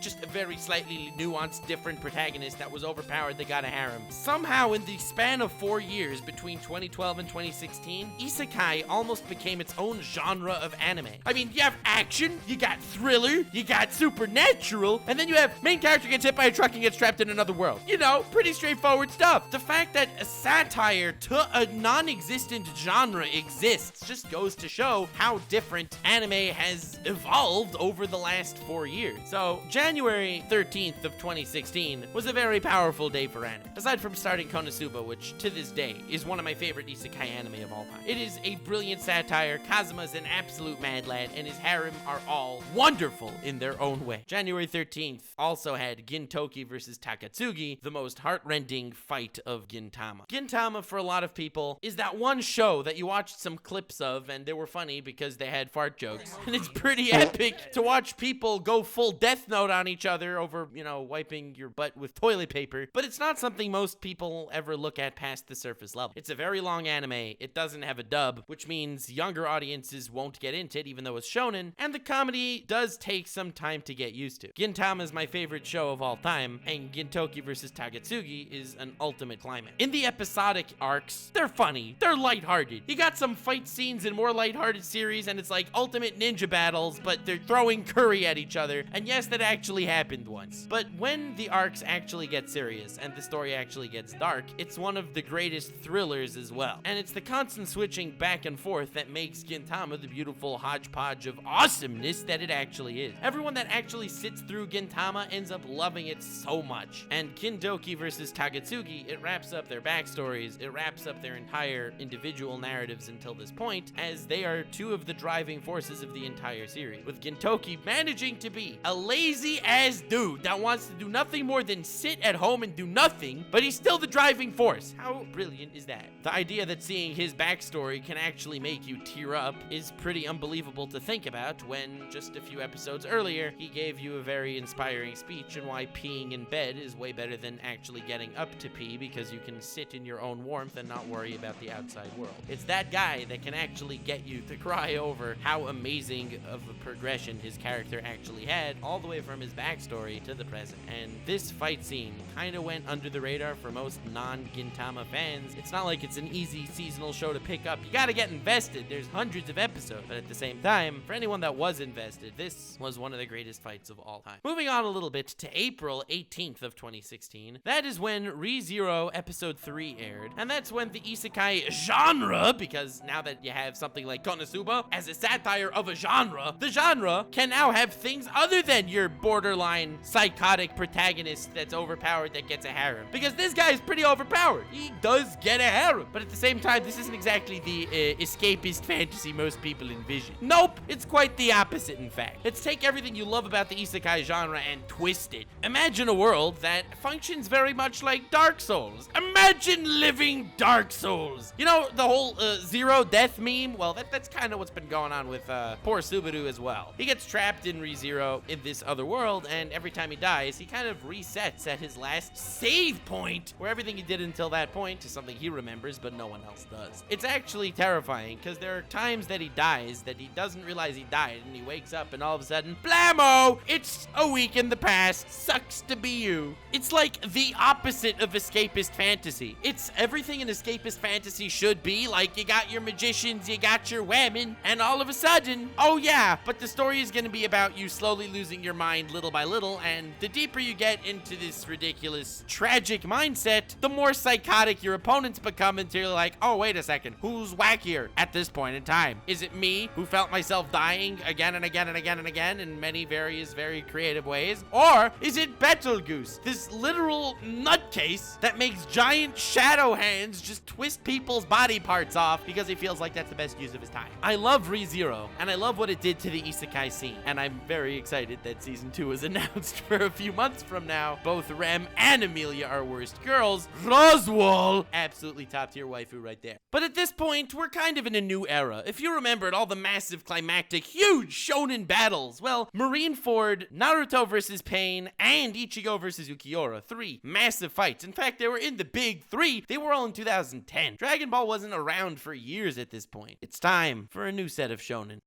just a very slightly nuanced, different protagonist that was overpowered that got a harem. Somehow, in the span of 4 years between 2012 and 2016, isekai almost became its own genre of anime. I mean, you have action, you got thriller, you got supernatural, and then you have main character gets hit by a truck and gets trapped in another world. You know, pretty straightforward stuff. The fact that a satire to a non-existent genre exists just goes to show how different anime has evolved over the last 4 years. So, January 13th of 2016 was a very powerful day for anime. Aside from starting Konosuba, which to this day is one of my favorite isekai anime of all time. It is a brilliant satire, Kazuma's an absolute mad lad, and his harem are all wonderful in their own way. January 13th also had Gintoki versus Takatsugi, the most heart-rending fight of Gintama. Gintama, for a lot of people, is that one show that you watch watched some clips of, and they were funny because they had fart jokes. And it's pretty epic to watch people go full Death Note on each other over, wiping your butt with toilet paper. But it's not something most people ever look at past the surface level. It's a very long anime. It doesn't have a dub, which means younger audiences won't get into it, even though it's shonen. And the comedy does take some time to get used to. Gintama is my favorite show of all time, and Gintoki vs. Tagetsugi is an ultimate climax. In the episodic arcs, they're funny. They're lighthearted. You got some fight scenes in more lighthearted series, and it's like ultimate ninja battles, but they're throwing curry at each other. And yes, that actually happened once. But when the arcs actually get serious and the story actually gets dark, it's one of the greatest thrillers as well. And it's the constant switching back and forth that makes Gintama the beautiful hodgepodge of awesomeness that it actually is. Everyone that actually sits through Gintama ends up loving it so much. And Gintoki vs. Tagetsugi, it wraps up their backstories, it wraps up their entire individual narratives until this point, as they are two of the driving forces of the entire series. With Gintoki managing to be a lazy ass dude that wants to do nothing more than sit at home and do nothing, but he's still the driving force. How brilliant is that? The idea that seeing his backstory can actually make you tear up is pretty unbelievable to think about when just a few episodes earlier he gave you a very inspiring speech on why peeing in bed is way better than actually getting up to pee because you can sit in your own warmth and not worry about the outside world. It's that guy that can actually get you to cry over how amazing of a progression his character actually had, all the way from his backstory to the present. And this fight scene kind of went under the radar for most non-Gintama fans. It's not like it's an easy seasonal show to pick up. You gotta get invested. There's hundreds of episodes. But at the same time, for anyone that was invested, this was one of the greatest fights of all time. Moving on a little bit to April 18th of 2016. That is when ReZero Episode 3 aired. And that's when the isekai genre, because now that you have something like Konosuba as a satire of a genre, the genre can now have things other than your borderline psychotic protagonist that's overpowered that gets a harem. Because this guy is pretty overpowered. He does get a harem. But at the same time, this isn't exactly the escapist fantasy most people envision. Nope, it's quite the opposite, in fact. Let's take everything you love about the isekai genre and twist it. Imagine a world that functions very much like Dark Souls. Imagine living Dark Souls. You know, the whole zero death meme? Well, that's kind of what's been going on with poor Subaru as well. He gets trapped in ReZero in this other world, and every time he dies, he kind of resets at his last save point, where everything he did until that point is something he remembers, but no one else does. It's actually terrifying, because there are times that he dies that he doesn't realize he died, and he wakes up, and all of a sudden, blammo! It's a week in the past. Sucks to be you. It's like the opposite of escapist fantasy. It's everything an escapist fantasy should be. Like, you got your magicians, you got your women, and all of a sudden, oh yeah, but the story is going to be about you slowly losing your mind little by little, and the deeper you get into this ridiculous, tragic mindset, the more psychotic your opponents become until you're like, oh, wait a second, who's wackier at this point in time? Is it me, who felt myself dying again and again and again and again in many various, very creative ways? Or is it Betelgeuse, this literal nutcase that makes giant shadow hands just twist people's body parts off because he feels like that's the best use of his time? I love ReZero, and I love what it did to the isekai scene, and I'm very excited that season 2 is announced for a few months from now. Both Rem and Amelia are worst girls. Roswell, absolutely top tier waifu right there. But at this point, we're kind of in a new era. If you remembered all the massive, climactic, huge shonen battles, well, Marineford, Naruto vs. Pain, and Ichigo vs. Ukiura, 3 massive fights. In fact, they were in the big 3. They were all in 2010. Dragon Ball wasn't around for years at this point. It's time for a new set of shonen.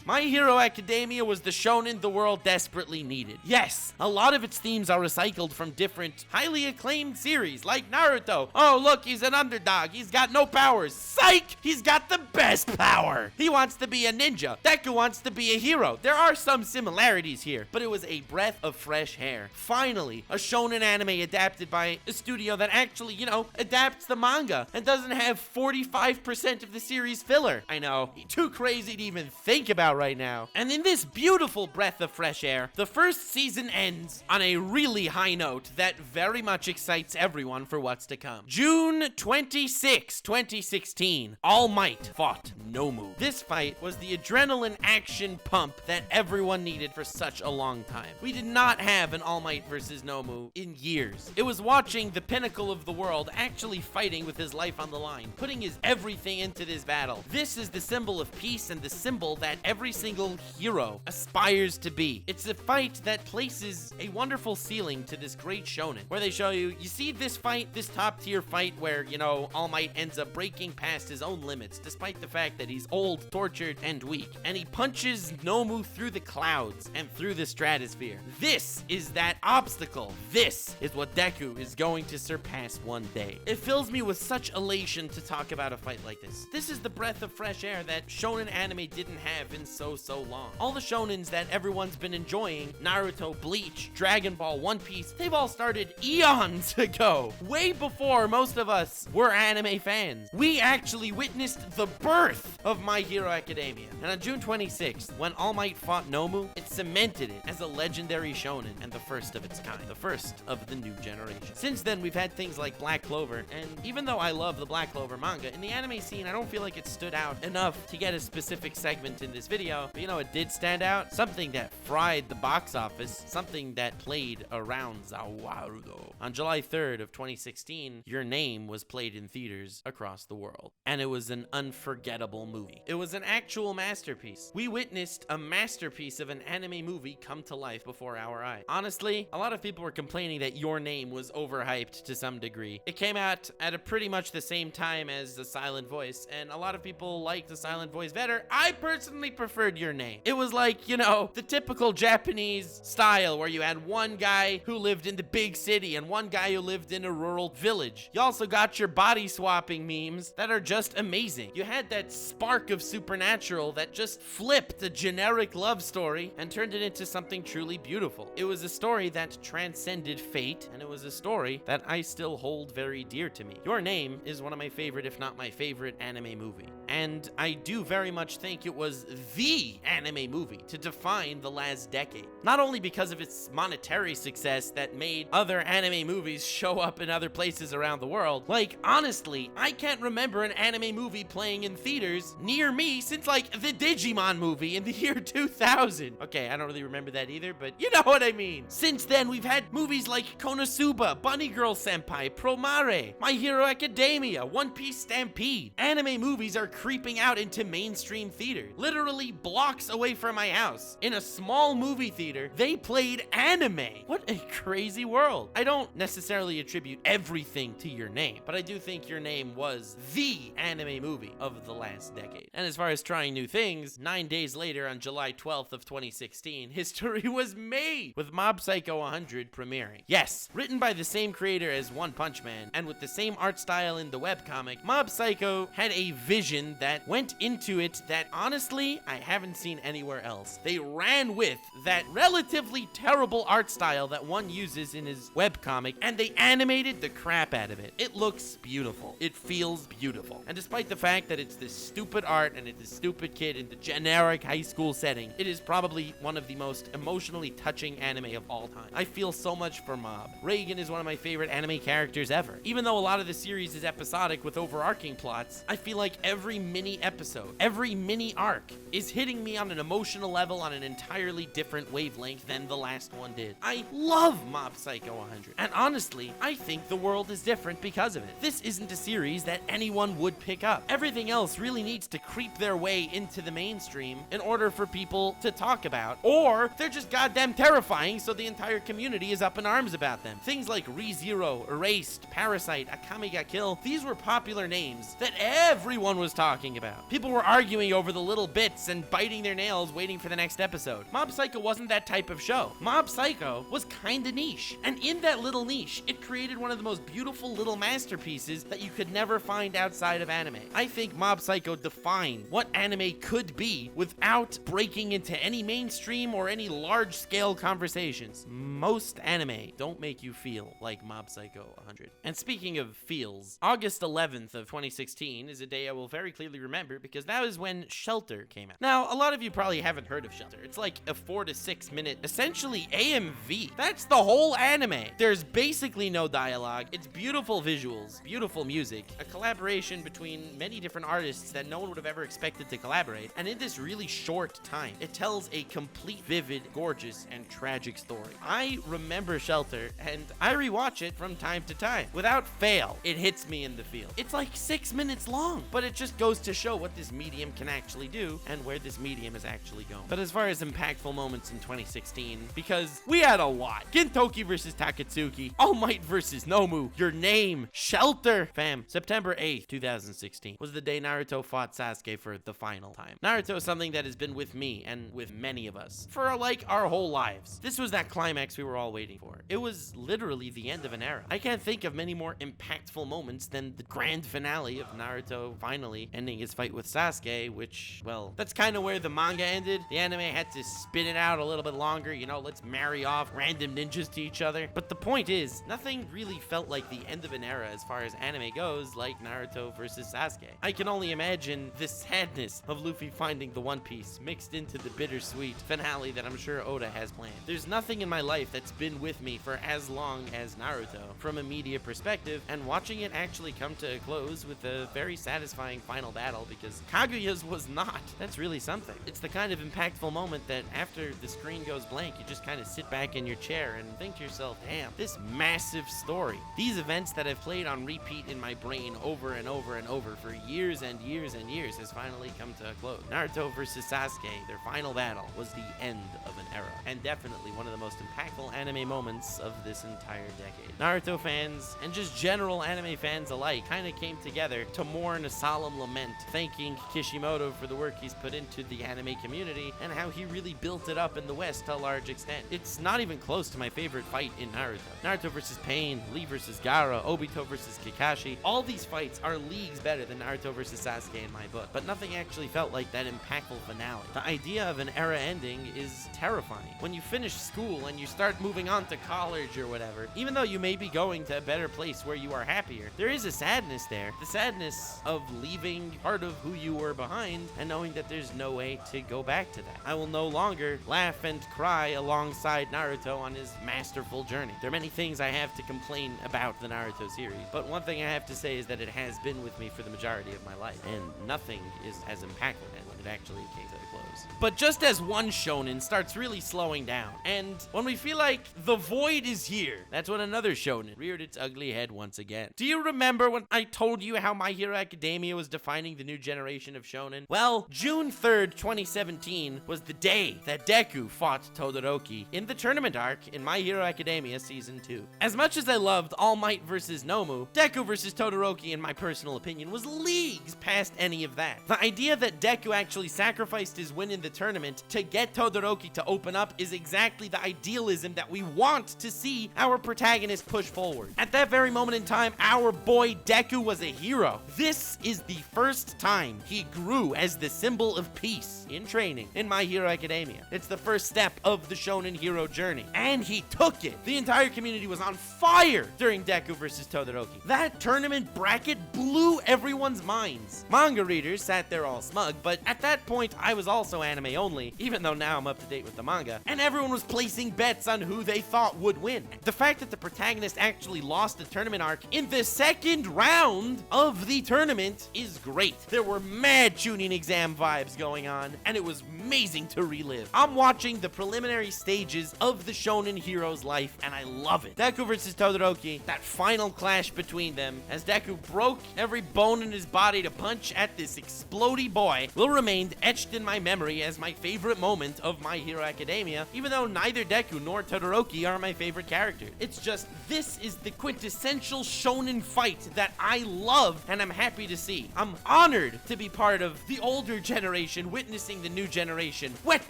My Hero Academia was the shonen the world desperately needed. Yes, a lot of its themes are recycled from different, highly acclaimed series, like Naruto. Oh, look, he's an underdog. He's got no powers. Psych! He's got the best power. He wants to be a ninja. Deku wants to be a hero. There are some similarities here, but it was a breath of fresh air. Finally, a shonen anime adapted by a studio that actually, adapts the manga and doesn't have 45% of the series filler. I know, too crazy to even think about right now. And in this beautiful breath of fresh air, the first season ends on a really high note that very much excites everyone for what's to come. June 26, 2016, All Might fought Nomu. This fight was the adrenaline action pump that everyone needed for such a long time. We did not have an All Might versus Nomu in years. It was watching the pinnacle of the world actually fighting with his life on the line, putting his everything into this battle. This is the symbol of peace and the symbol that every single hero aspires to be. It's a fight that places a wonderful ceiling to this great shonen, where they show you see this fight, this top tier fight where, All Might ends up breaking past his own limits, despite the fact that he's old, tortured, and weak, and he punches Nomu through the clouds and through the stratosphere. This is that obstacle. This is what Deku is going to surpass one day. It fills me with such elation to talk about a fight like this. This is the breath of fresh air that shonen anime didn't have in so long. All the shonens that everyone's been enjoying, Naruto, Bleach, Dragon Ball, One Piece, they've all started eons ago, way before most of us were anime fans. We actually witnessed the birth of My Hero Academia. And on June 26th, when All Might fought Nomu, it cemented it as a legendary shonen and the first of its kind, the first of the new generation. Since then, we've had things like Black Clover, and even though I love the Black Clover manga, in the anime scene, I don't feel like it stood out enough to get a specific segment in this video. But it did stand out. Something that fried the box office, something that played around Zawarudo. On July 3rd of 2016, Your Name was played in theaters across the world, and it was an unforgettable movie. It was an actual masterpiece. We witnessed a masterpiece of an anime movie come to life before our eyes. Honestly, a lot of people were complaining that Your Name was overhyped to some degree. It came out at a pretty much the same time as The Silent Voice, and a lot of people liked The Silent Voice better. I personally preferred Your Name. It was like, the typical Japanese style where you had one guy who lived in the big city and one guy who lived in a rural village. You also got your body swapping memes that are just amazing. You had that spark of supernatural that just flipped a generic love story and turned it into something truly beautiful. It was a story that transcended fate, and it was a story that I still hold very dear to me. Your Name is one of my favorite, if not my favorite, anime movie. And I do very much think it was the anime movie to define the last decade. Not only because of its monetary success that made other anime movies show up in other places around the world. Honestly, I can't remember an anime movie playing in theaters near me since the Digimon movie in the year 2000. Okay, I don't really remember that either, but you know what I mean. Since then, we've had movies like Konosuba, Bunny Girl Senpai, Promare, My Hero Academia, One Piece Stampede. Anime movies are creeping out into mainstream theaters. Literally blocks away from my house, in a small movie theater, they played anime. What a crazy world. I don't necessarily attribute everything to Your Name, but I do think Your Name was the anime movie of the last decade. And as far as trying new things, 9 days later on July 12th of 2016, history was made with Mob Psycho 100 premiering. Yes, written by the same creator as One Punch Man, and with the same art style in the webcomic, Mob Psycho had a vision that went into it that honestly, I haven't seen anywhere else. They ran with that relatively terrible art style that One uses in his webcomic, and they animated the crap out of it. It looks beautiful. It feels beautiful. And despite the fact that it's this stupid art and it's this stupid kid in the generic high school setting, it is probably one of the most emotionally touching anime of all time. I feel so much for Mob. Reagan is one of my favorite anime characters ever. Even though a lot of the series is episodic with overarching plots, I feel like every mini episode, every mini arc is hitting me on an emotional level on an entirely different wavelength than the last one did. I love Mob Psycho 100. And honestly, I think the world is different because of it. This isn't a series that anyone would pick up. Everything else really needs to creep their way into the mainstream in order for people to talk about, or they're just goddamn terrifying, so the entire community is up in arms about them. Things like ReZero, Erased, Parasite, Akame ga Kill, these were popular names that everyone was talking about. People were arguing over the little bits and biting their nails waiting for the next episode. Mob Psycho wasn't that type of show. Mob Psycho was kinda niche, and in that little niche, it created one of the most beautiful little masterpieces that you could never find outside of anime. I think Mob Psycho defined what anime could be without breaking into any mainstream or any large-scale conversations. Most anime don't make you feel like Mob Psycho 100. And speaking of feels, August 11th of 2016 is a day I will very clearly remember because that was when Shelter came out. Now, a lot of you probably haven't heard of Shelter. It's like a 4 to 6 minute, essentially AMV. That's the whole anime. There's basically no dialogue. It's beautiful visuals, beautiful music, a collaboration between many different artists that no one would have ever expected to collaborate. And in this really short time, it tells a complete, vivid, gorgeous, and tragic story. I remember Shelter, and I rewatch it from time to time. Without fail, it hits me in the field. It's like 6 minutes long, but it just goes to show what this medium can actually do and where this medium is actually going. But as far as impactful moments in 2016, because we had a lot. Gintoki versus Takatsuki, All Might versus Nomu, Your Name, Shelter. Fam, September 8th, 2016 was the day Naruto fought Sasuke for the final time. Naruto is something that has been with me and with many of us for like our whole lives. This was that climax we were all waiting for. It was literally the end of an era. I can't think of many more impactful moments than the grand finale of Naruto finally ending his fight with Sasuke, which, well, that's kind of where the manga ended. The anime had to spin it out a little bit longer, you know, let's marry off random ninjas to each other. But the point is, nothing really felt like the end of an era as far as anime goes like Naruto versus Sasuke. I can only imagine the sadness of Luffy finding the One Piece mixed into the bittersweet finale that I'm sure Oda has planned. There's nothing in my life that's been with me for as long as Naruto from a media perspective, and watching it actually come to a close with a very satisfying final battle, because Kaguya's was not. That's really something. It's the kind of impactful moment that after the screen goes blank, you just kind of sit back in your chair and think to yourself, damn, this massive story, these events that have played on repeat in my brain over and over and over for years and years and years has finally come to a close. Naruto versus Sasuke, their final battle, was the end of an era, and definitely one of the most impactful anime moments of this entire decade. Naruto fans, and just general anime fans alike, kind of came together to mourn a solemn lament, thanking Kishimoto for the work he's put into the anime community and how he really built it up in the West to a large extent. It's not even close to my favorite fight in Naruto. Naruto versus Pain, Lee versus Gaara, Obito versus Kakashi, all these fights are leagues better than Naruto versus Sasuke in my book, but nothing actually felt like that impactful finale. The idea of an era ending is terrifying. When you finish school and you start moving on to college or whatever, even though you may be going to a better place where you are happier, there is a sadness there. The sadness of leaving part of who you were behind and knowing that there's no way to go back to that. I will no longer laugh and cry alongside Naruto on his masterful journey. There are many things I have to complain about the Naruto series, but one thing I have to say is that it has been with me for the majority of my life, and nothing is as impactful as when it actually came to a close. But just as one shonen starts really slowing down, and when we feel like the void is here, that's when another shonen reared its ugly head once again. Do you remember when I told you how My Hero Academia was defining the new generation of shonen? Well, June 3rd, 2017 was the day that Deku fought Todoroki in the tournament arc in My Hero Academia Season 2. As much as I loved All Might versus Nomu, Deku versus Todoroki, in my personal opinion, was leagues past any of that. The idea that Deku actually sacrificed his win in the tournament to get Todoroki to open up is exactly the idealism that we want to see our protagonist push forward. At that very moment in time, our boy Deku was a hero. This is the first time he grew as the symbol of peace in training in My Hero Academia. It's the first step of the shonen hero journey, and he took it. The entire community was on fire during Deku versus Todoroki. That tournament bracket blew everyone's minds. Manga readers sat there all smug, but at that point I was also anime only, even though now I'm up to date with the manga, and everyone was placing bets on who they thought would win. The fact that the protagonist actually lost the tournament arc in the second round of the tournament is great. There were mad tuning exam vibes going on, and it was amazing to relive. I'm watching the preliminary stages of the shonen hero's life, and I love it. Deku versus Todoroki, that final clash between them, as Deku broke every bone in his body to punch at this explodey boy, will remain etched in my memory as my favorite moment of My Hero Academia, even though neither Deku nor Todoroki are my favorite characters. It's just, this is the quintessential shonen fight that I love and I'm happy to see. I'm honored to be part of the older generation witnessing the new generation wet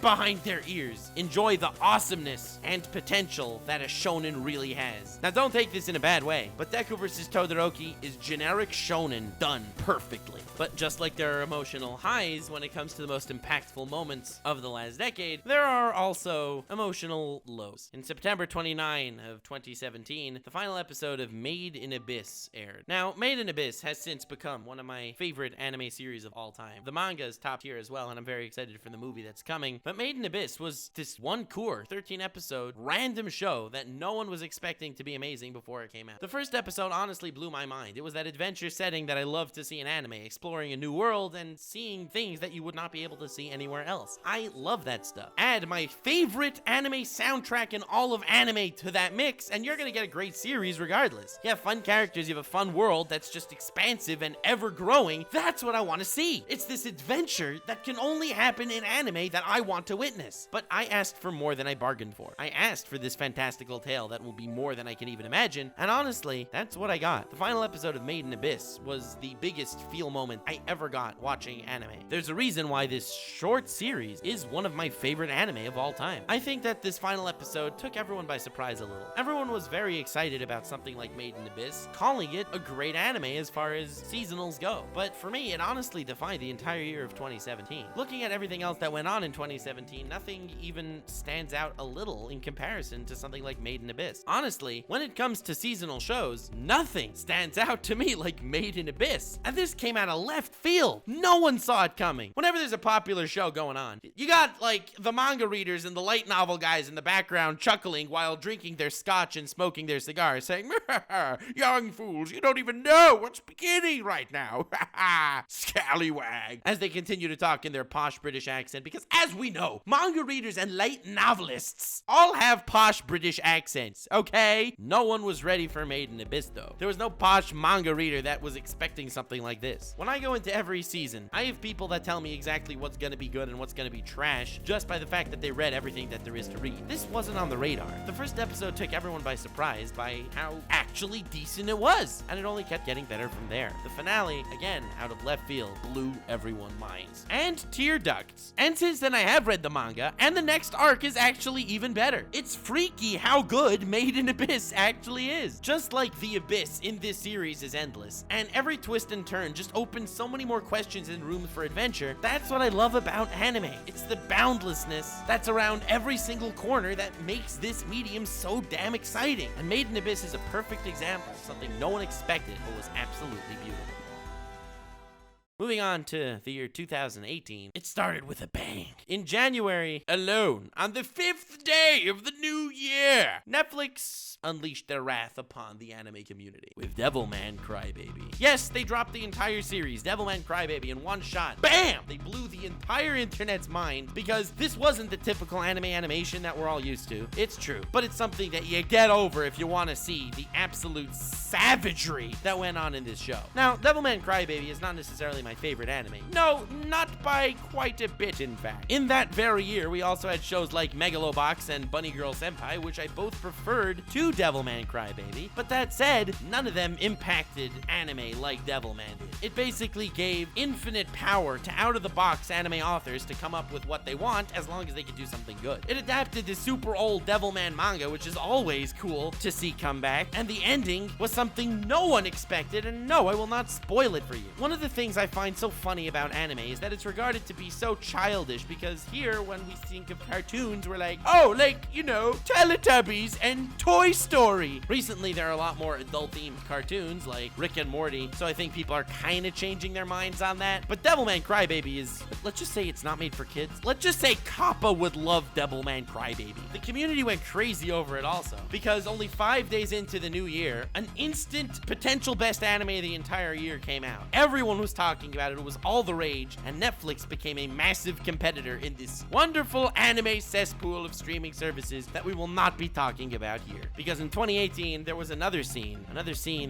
behind their ears enjoy the awesomeness and potential that a shonen really has. Now don't take this in a bad way, but Deku versus Todoroki is generic shonen done perfectly. But just like there are emotional highs when it comes to the most impactful wonderful moments of the last decade, there are also emotional lows. In September 29 of 2017, the final episode of Made in Abyss aired. Now, Made in Abyss has since become one of my favorite anime series of all time. The manga is top tier as well, and I'm very excited for the movie that's coming. But Made in Abyss was this one core 13 episode random show that no one was expecting to be amazing before it came out. The first episode honestly blew my mind. It was that adventure setting that I love to see in anime, exploring a new world and seeing things that you would not be able to see anywhere else. I love that stuff. Add my favorite anime soundtrack in all of anime to that mix, and you're gonna get a great series regardless. You have fun characters, you have a fun world that's just expansive and ever growing. That's what I want to see. It's this adventure that can only happen in anime that I want to witness. But I asked for more than I bargained for. I asked for this fantastical tale that will be more than I can even imagine, and honestly, that's what I got. The final episode of Made in Abyss was the biggest feel moment I ever got watching anime. There's a reason why this short series is one of my favorite anime of all time. I think that this final episode took everyone by surprise a little. Everyone was very excited about something like Made in Abyss, calling it a great anime as far as seasonals go. But for me, it honestly defied the entire year of 2017. Looking at everything else that went on in 2017, nothing even stands out a little in comparison to something like Made in Abyss. Honestly, when it comes to seasonal shows, nothing stands out to me like Made in Abyss. And this came out of left field. No one saw it coming. Whenever there's a popular show going on, you got like the manga readers and the light novel guys in the background chuckling while drinking their scotch and smoking their cigars, saying, "Young fools, you don't even know what's beginning right now." Scallywag. As they continue to talk in their posh British accent, because as we know, manga readers and light novelists all have posh British accents, okay? No one was ready for Made in Abyss though. There was no posh manga reader that was expecting something like this. When I go into every season, I have people that tell me exactly what's gonna be good and what's gonna be trash just by the fact that they read everything that there is to read. This wasn't on the radar. The first episode took everyone by surprise by how actually decent it was, and it only kept getting better from there. The finale, again, out of left field, blew everyone's minds. And tear ducts. And since then I have read the manga, and the next arc is actually even better. It's freaky how good Made in Abyss actually is. Just like the Abyss in this series is endless, and every twist and turn just opens so many more questions and room for adventure. That's what I love about anime. It's the boundlessness that's around every single corner that makes this medium so damn exciting. And Made in Abyss is a perfect example of something no one expected but was absolutely beautiful. Moving on to the year 2018, it started with a bang. In January alone, on the 5th day of the new year, Netflix unleashed their wrath upon the anime community with Devilman Crybaby. Yes, they dropped the entire series, Devilman Crybaby, in one shot. Bam! They blew the entire internet's mind because this wasn't the typical anime animation that we're all used to. It's true, but it's something that you get over if you want to see the absolute savagery that went on in this show. Now, Devilman Crybaby is not necessarily my favorite anime. No, not by quite a bit, in fact. In that very year, we also had shows like Megalobox and Bunny Girl Senpai, which I both preferred to Devilman Crybaby. But that said, none of them impacted anime like Devilman did. It basically gave infinite power to out-of-the-box anime authors to come up with what they want as long as they could do something good. It adapted the super old Devilman manga, which is always cool to see come back, and the ending was something no one expected, and no, I will not spoil it for you. One of the things I find so funny about anime is that it's regarded to be so childish, because here, when we think of cartoons, we're like, oh, like, you know, Teletubbies and Toy Story. Recently, there are a lot more adult-themed cartoons, like Rick and Morty, so I think people are kind of changing their minds on that. But Devilman Crybaby is, let's just say it's not made for kids. Let's just say Kappa would love Devilman Crybaby. The community went crazy over it also, because only 5 days into the new year, an instant potential best anime of the entire year came out. Everyone was talking about it. It was all the rage, and Netflix became a massive competitor in this wonderful anime cesspool of streaming services that we will not be talking about here. Because in 2018, there was another scene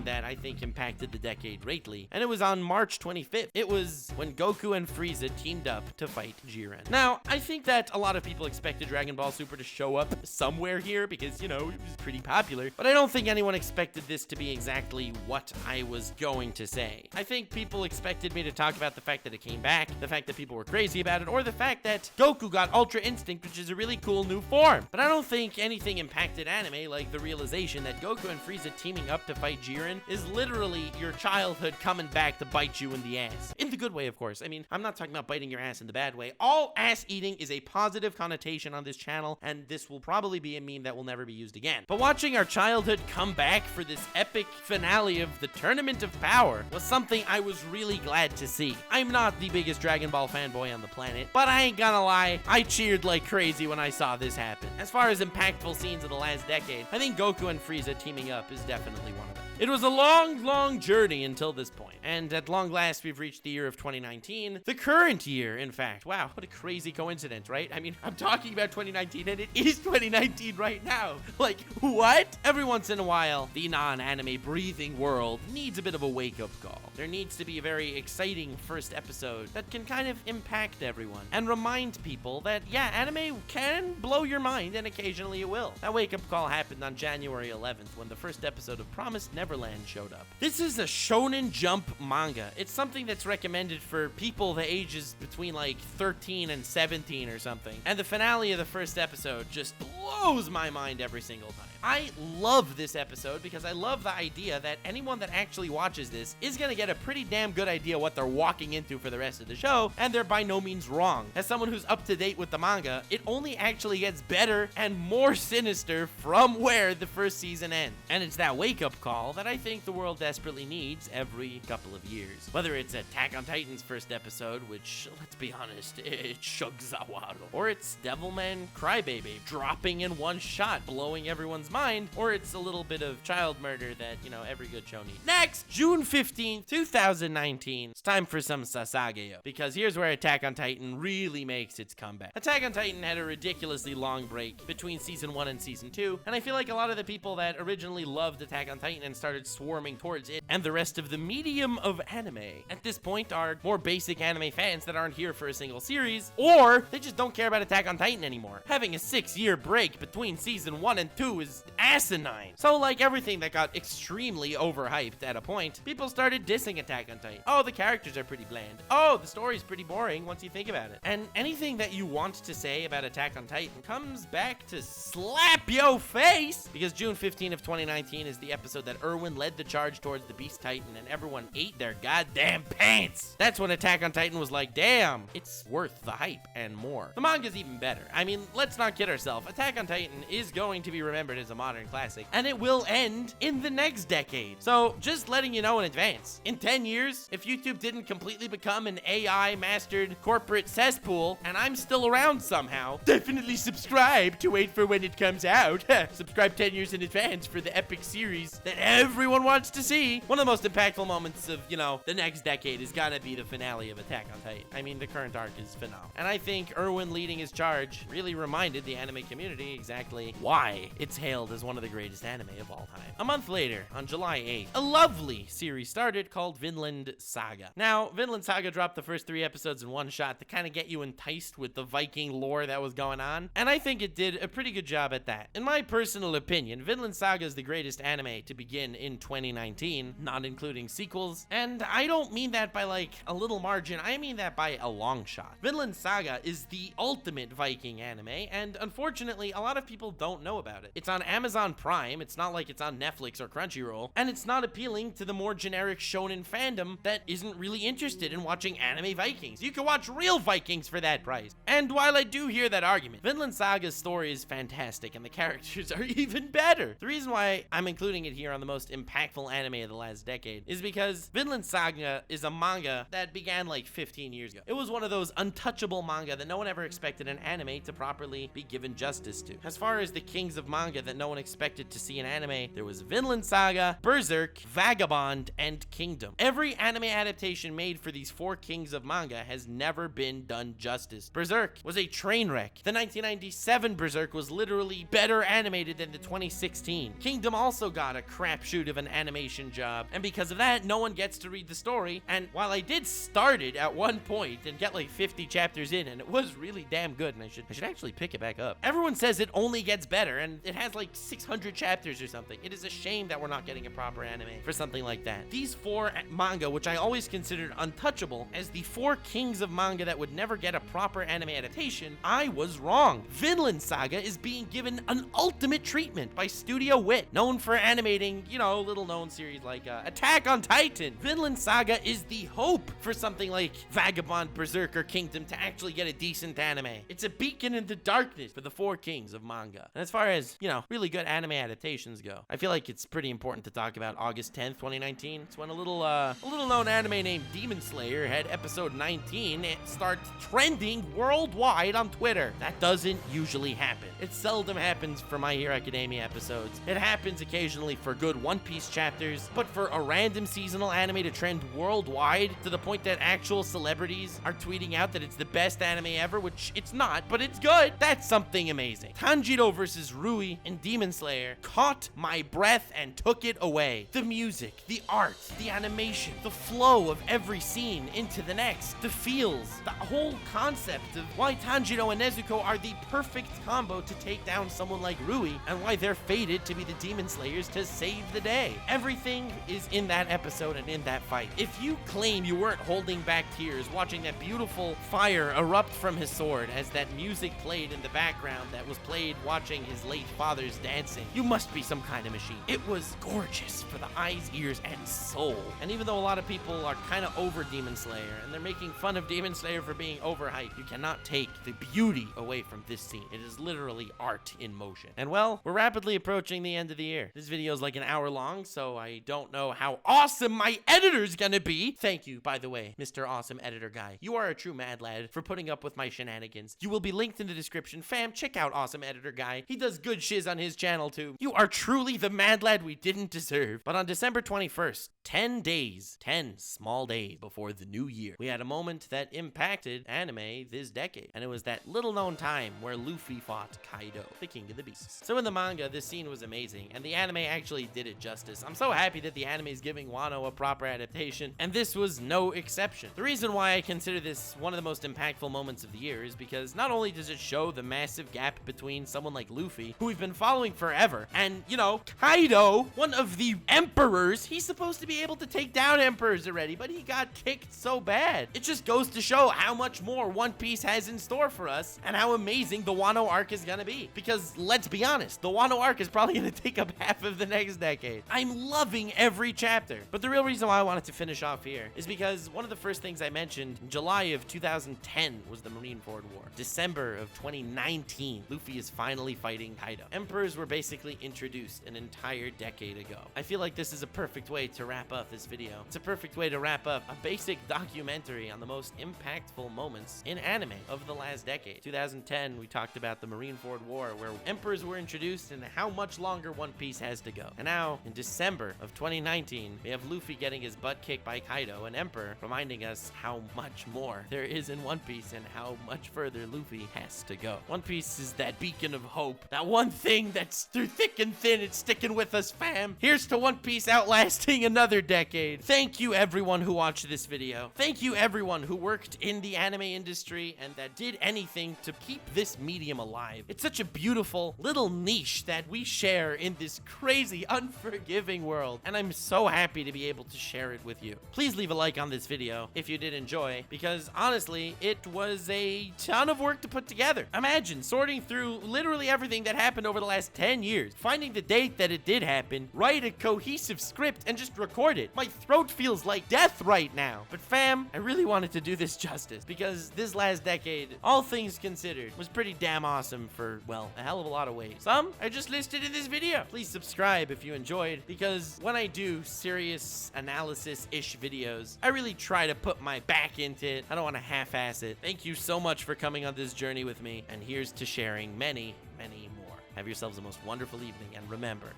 that I think impacted the decade greatly, and it was on March 25th. It was when Goku and Frieza teamed up to fight Jiren. Now, I think that a lot of people expected Dragon Ball Super to show up somewhere here because, you know, it was pretty popular, but I don't think anyone expected this to be exactly what I was going to say. I think people expected me me to talk about the fact that it came back, the fact that people were crazy about it, or the fact that Goku got Ultra Instinct, which is a really cool new form. But I don't think anything impacted anime like the realization that Goku and Frieza teaming up to fight Jiren is literally your childhood coming back to bite you in the ass. In the good way, of course. I mean, I'm not talking about biting your ass in the bad way. All ass eating is a positive connotation on this channel, and this will probably be a meme that will never be used again. But watching our childhood come back for this epic finale of the Tournament of Power was something I was really glad to see. I'm not the biggest Dragon Ball fanboy on the planet, but I ain't gonna lie, I cheered like crazy when I saw this happen. As far as impactful scenes of the last decade, I think Goku and Frieza teaming up is definitely one of them. It was a long, long journey until this point, and at long last, we've reached the year of 2019, the current year, in fact. Wow, what a crazy coincidence, right? I mean, I'm talking about 2019, and it is 2019 right now. Like, what? Every once in a while, the non-anime breathing world needs a bit of a wake-up call. There needs to be a very exciting first episode that can kind of impact everyone and remind people that, yeah, anime can blow your mind, and occasionally it will. That wake-up call happened on January 11th when the first episode of Promised Neverland showed up. This is a Shonen Jump manga. It's something that's recommended for people the ages between like 13 and 17 or something. And the finale of the first episode just blows my mind every single time. I love this episode because I love the idea that anyone that actually watches this is gonna get a pretty damn good idea what they're walking into for the rest of the show, and they're by no means wrong. As someone who's up to date with the manga, it only actually gets better and more sinister from where the first season ends. And it's that wake-up call that I think the world desperately needs every couple of years. Whether it's Attack on Titan's first episode, which, let's be honest, it's Shugzawaru, or it's Devilman Crybaby dropping in one shot, blowing everyone's mind, or it's a little bit of child murder that, you know, every good show needs. Next, June 15th, 2019, it's time for some Sasageyo, because here's where Attack on Titan really makes its comeback. Attack on Titan had a ridiculously long break between season 1 and season 2, and I feel like a lot of the people that originally loved Attack on Titan and started swarming towards it and the rest of the medium of anime at this point are more basic anime fans that aren't here for a single series, or they just don't care about Attack on Titan anymore. Having a 6-year break between season 1 and 2 is asinine. So like everything that got extremely overhyped at a point, people started dissing Attack on Titan. Oh, the characters are pretty bland. Oh, the story's pretty boring once you think about it. And anything that you want to say about Attack on Titan comes back to slap your face, because June 15 of 2019 is the episode that Erwin led the charge towards the Beast Titan and everyone ate their goddamn pants. That's when Attack on Titan was like, damn, it's worth the hype and more. The manga's even better. I mean, let's not kid ourselves. Attack on Titan is going to be remembered as a modern classic, and it will end in the next decade. So just letting you know in advance, in 10 years, if YouTube didn't completely become an AI mastered corporate cesspool and I'm still around somehow, definitely subscribe to wait for when it comes out. Subscribe 10 years in advance for the epic series that everyone wants to see. One of the most impactful moments of, you know, the next decade is gonna be the finale of Attack on Titan. I mean, the current arc is phenomenal. And I think Erwin leading his charge really reminded the anime community exactly why it's hailed as one of the greatest anime of all time. A month later, on July 8th, a lovely series started called Vinland Saga. Now, Vinland Saga dropped the first 3 episodes in one shot to kind of get you enticed with the Viking lore that was going on, and I think it did a pretty good job at that. In my personal opinion, Vinland Saga is the greatest anime to begin in 2019, not including sequels, and I don't mean that by like a little margin, I mean that by a long shot. Vinland Saga is the ultimate Viking anime, and unfortunately, a lot of people don't know about it. It's on Amazon Prime, it's not like it's on Netflix or Crunchyroll, and it's not appealing to the more generic shonen fandom that isn't really interested in watching anime Vikings. You can watch real Vikings for that price. And while I do hear that argument, Vinland Saga's story is fantastic and the characters are even better. The reason why I'm including it here on the most impactful anime of the last decade is because Vinland Saga is a manga that began like 15 years ago. It was one of those untouchable manga that no one ever expected an anime to properly be given justice to. As far as the kings of manga that no one expected to see in anime, there was Vinland Saga, Berserk, Vagabond, and Kingdom. Every anime adaptation made for these 4 kings of manga has never been done justice. Berserk was a train wreck. The 1997 Berserk was literally better animated than the 2016. Kingdom also got a crapshoot of an animation job, and because of that, no one gets to read the story. And while I did start it at one point and get like 50 chapters in, and it was really damn good, and I should actually pick it back up. Everyone says it only gets better, and it has like like 600 chapters or something. It is a shame that we're not getting a proper anime for something like that. These 4 manga, which I always considered untouchable as the 4 kings of manga that would never get a proper anime adaptation, I was wrong. Vinland Saga is being given an ultimate treatment by Studio Wit, known for animating, you know, little known series like Attack on Titan. Vinland Saga is the hope for something like Vagabond, Berserker, Kingdom to actually get a decent anime. It's a beacon in the darkness for the 4 kings of manga. And as far as, you know, really good anime adaptations go, I feel like it's pretty important to talk about August 10th, 2019. It's when a little known anime named Demon Slayer had episode 19 start trending worldwide on Twitter. That doesn't usually happen. It seldom happens for My Hero Academia episodes. It happens occasionally for good One Piece chapters, but for a random seasonal anime to trend worldwide to the point that actual celebrities are tweeting out that it's the best anime ever, which it's not, but it's good, that's something amazing. Tanjiro versus Rui in Demon Slayer caught my breath and took it away. The music, the art, the animation, the flow of every scene into the next, the feels, the whole concept of why Tanjiro and Nezuko are the perfect combo to take down someone like Rui and why they're fated to be the Demon Slayers to save the day. Everything is in that episode and in that fight. If you claim you weren't holding back tears watching that beautiful fire erupt from his sword as that music played in the background that was played watching his late father's dancing, you must be some kind of machine. It was gorgeous for the eyes, ears, and soul. And even though a lot of people are kind of over Demon Slayer and they're making fun of Demon Slayer for being overhyped, you cannot take the beauty away from this scene. It is literally art in motion. And well, we're rapidly approaching the end of the year. This video is like an hour long, so I don't know how awesome my editor's gonna be. Thank you, by the way, Mr. Awesome Editor Guy. You are a true mad lad for putting up with my shenanigans. You will be linked in the description. Fam, check out Awesome Editor Guy. He does good shiz on his channel too. You are truly the mad lad we didn't deserve. But on December 21st, 10 small days before the new year, we had a moment that impacted anime this decade. And it was that little known time where Luffy fought Kaido, the king of the beasts. So in the manga, this scene was amazing, and the anime actually did it justice. I'm so happy that the anime is giving Wano a proper adaptation, and this was no exception. The reason why I consider this one of the most impactful moments of the year is because not only does it show the massive gap between someone like Luffy, who we've been following forever, and, you know, Kaido, one of the emperors. He's supposed to be able to take down emperors already, but he got kicked so bad. It just goes to show how much more One Piece has in store for us and how amazing the Wano arc is gonna be. Because let's be honest, the Wano arc is probably gonna take up half of the next decade. I'm loving every chapter. But the real reason why I wanted to finish off here is because one of the first things I mentioned in July of 2010 was the Marineford War. December of 2019, Luffy is finally fighting Kaido. Emperors were basically introduced an entire decade ago. I feel like this is a perfect way to wrap up this video. It's a perfect way to wrap up a basic documentary on the most impactful moments in anime of the last decade. 2010, we talked about the Marineford War, where emperors were introduced and how much longer One Piece has to go. And now, in December of 2019, we have Luffy getting his butt kicked by Kaido, an emperor, reminding us how much more there is in One Piece and how much further Luffy has to go. One Piece is that beacon of hope, that one thing that's through thick and thin, it's sticking with us, fam. Here's to One Piece outlasting another decade. Thank you everyone who watched this video. Thank you everyone who worked in the anime industry and that did anything to keep this medium alive. It's such a beautiful little niche that we share in this crazy, unforgiving world, and I'm so happy to be able to share it with you. Please leave a like on this video if you did enjoy, because honestly, it was a ton of work to put together. Imagine sorting through literally everything that happened over the last 10 years, finding the date that it did happen, write a cohesive script, and just record it. My throat feels like death right now. But fam, I really wanted to do this justice, because this last decade, all things considered, was pretty damn awesome for, well, a hell of a lot of ways. Some I just listed in this video. Please subscribe if you enjoyed, because when I do serious analysis-ish videos, I really try to put my back into it. I don't want to half-ass it. Thank you so much for coming on this journey with me, and here's to sharing many, many more. Have yourselves the most wonderful evening, and remember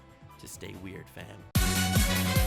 to stay weird, fam.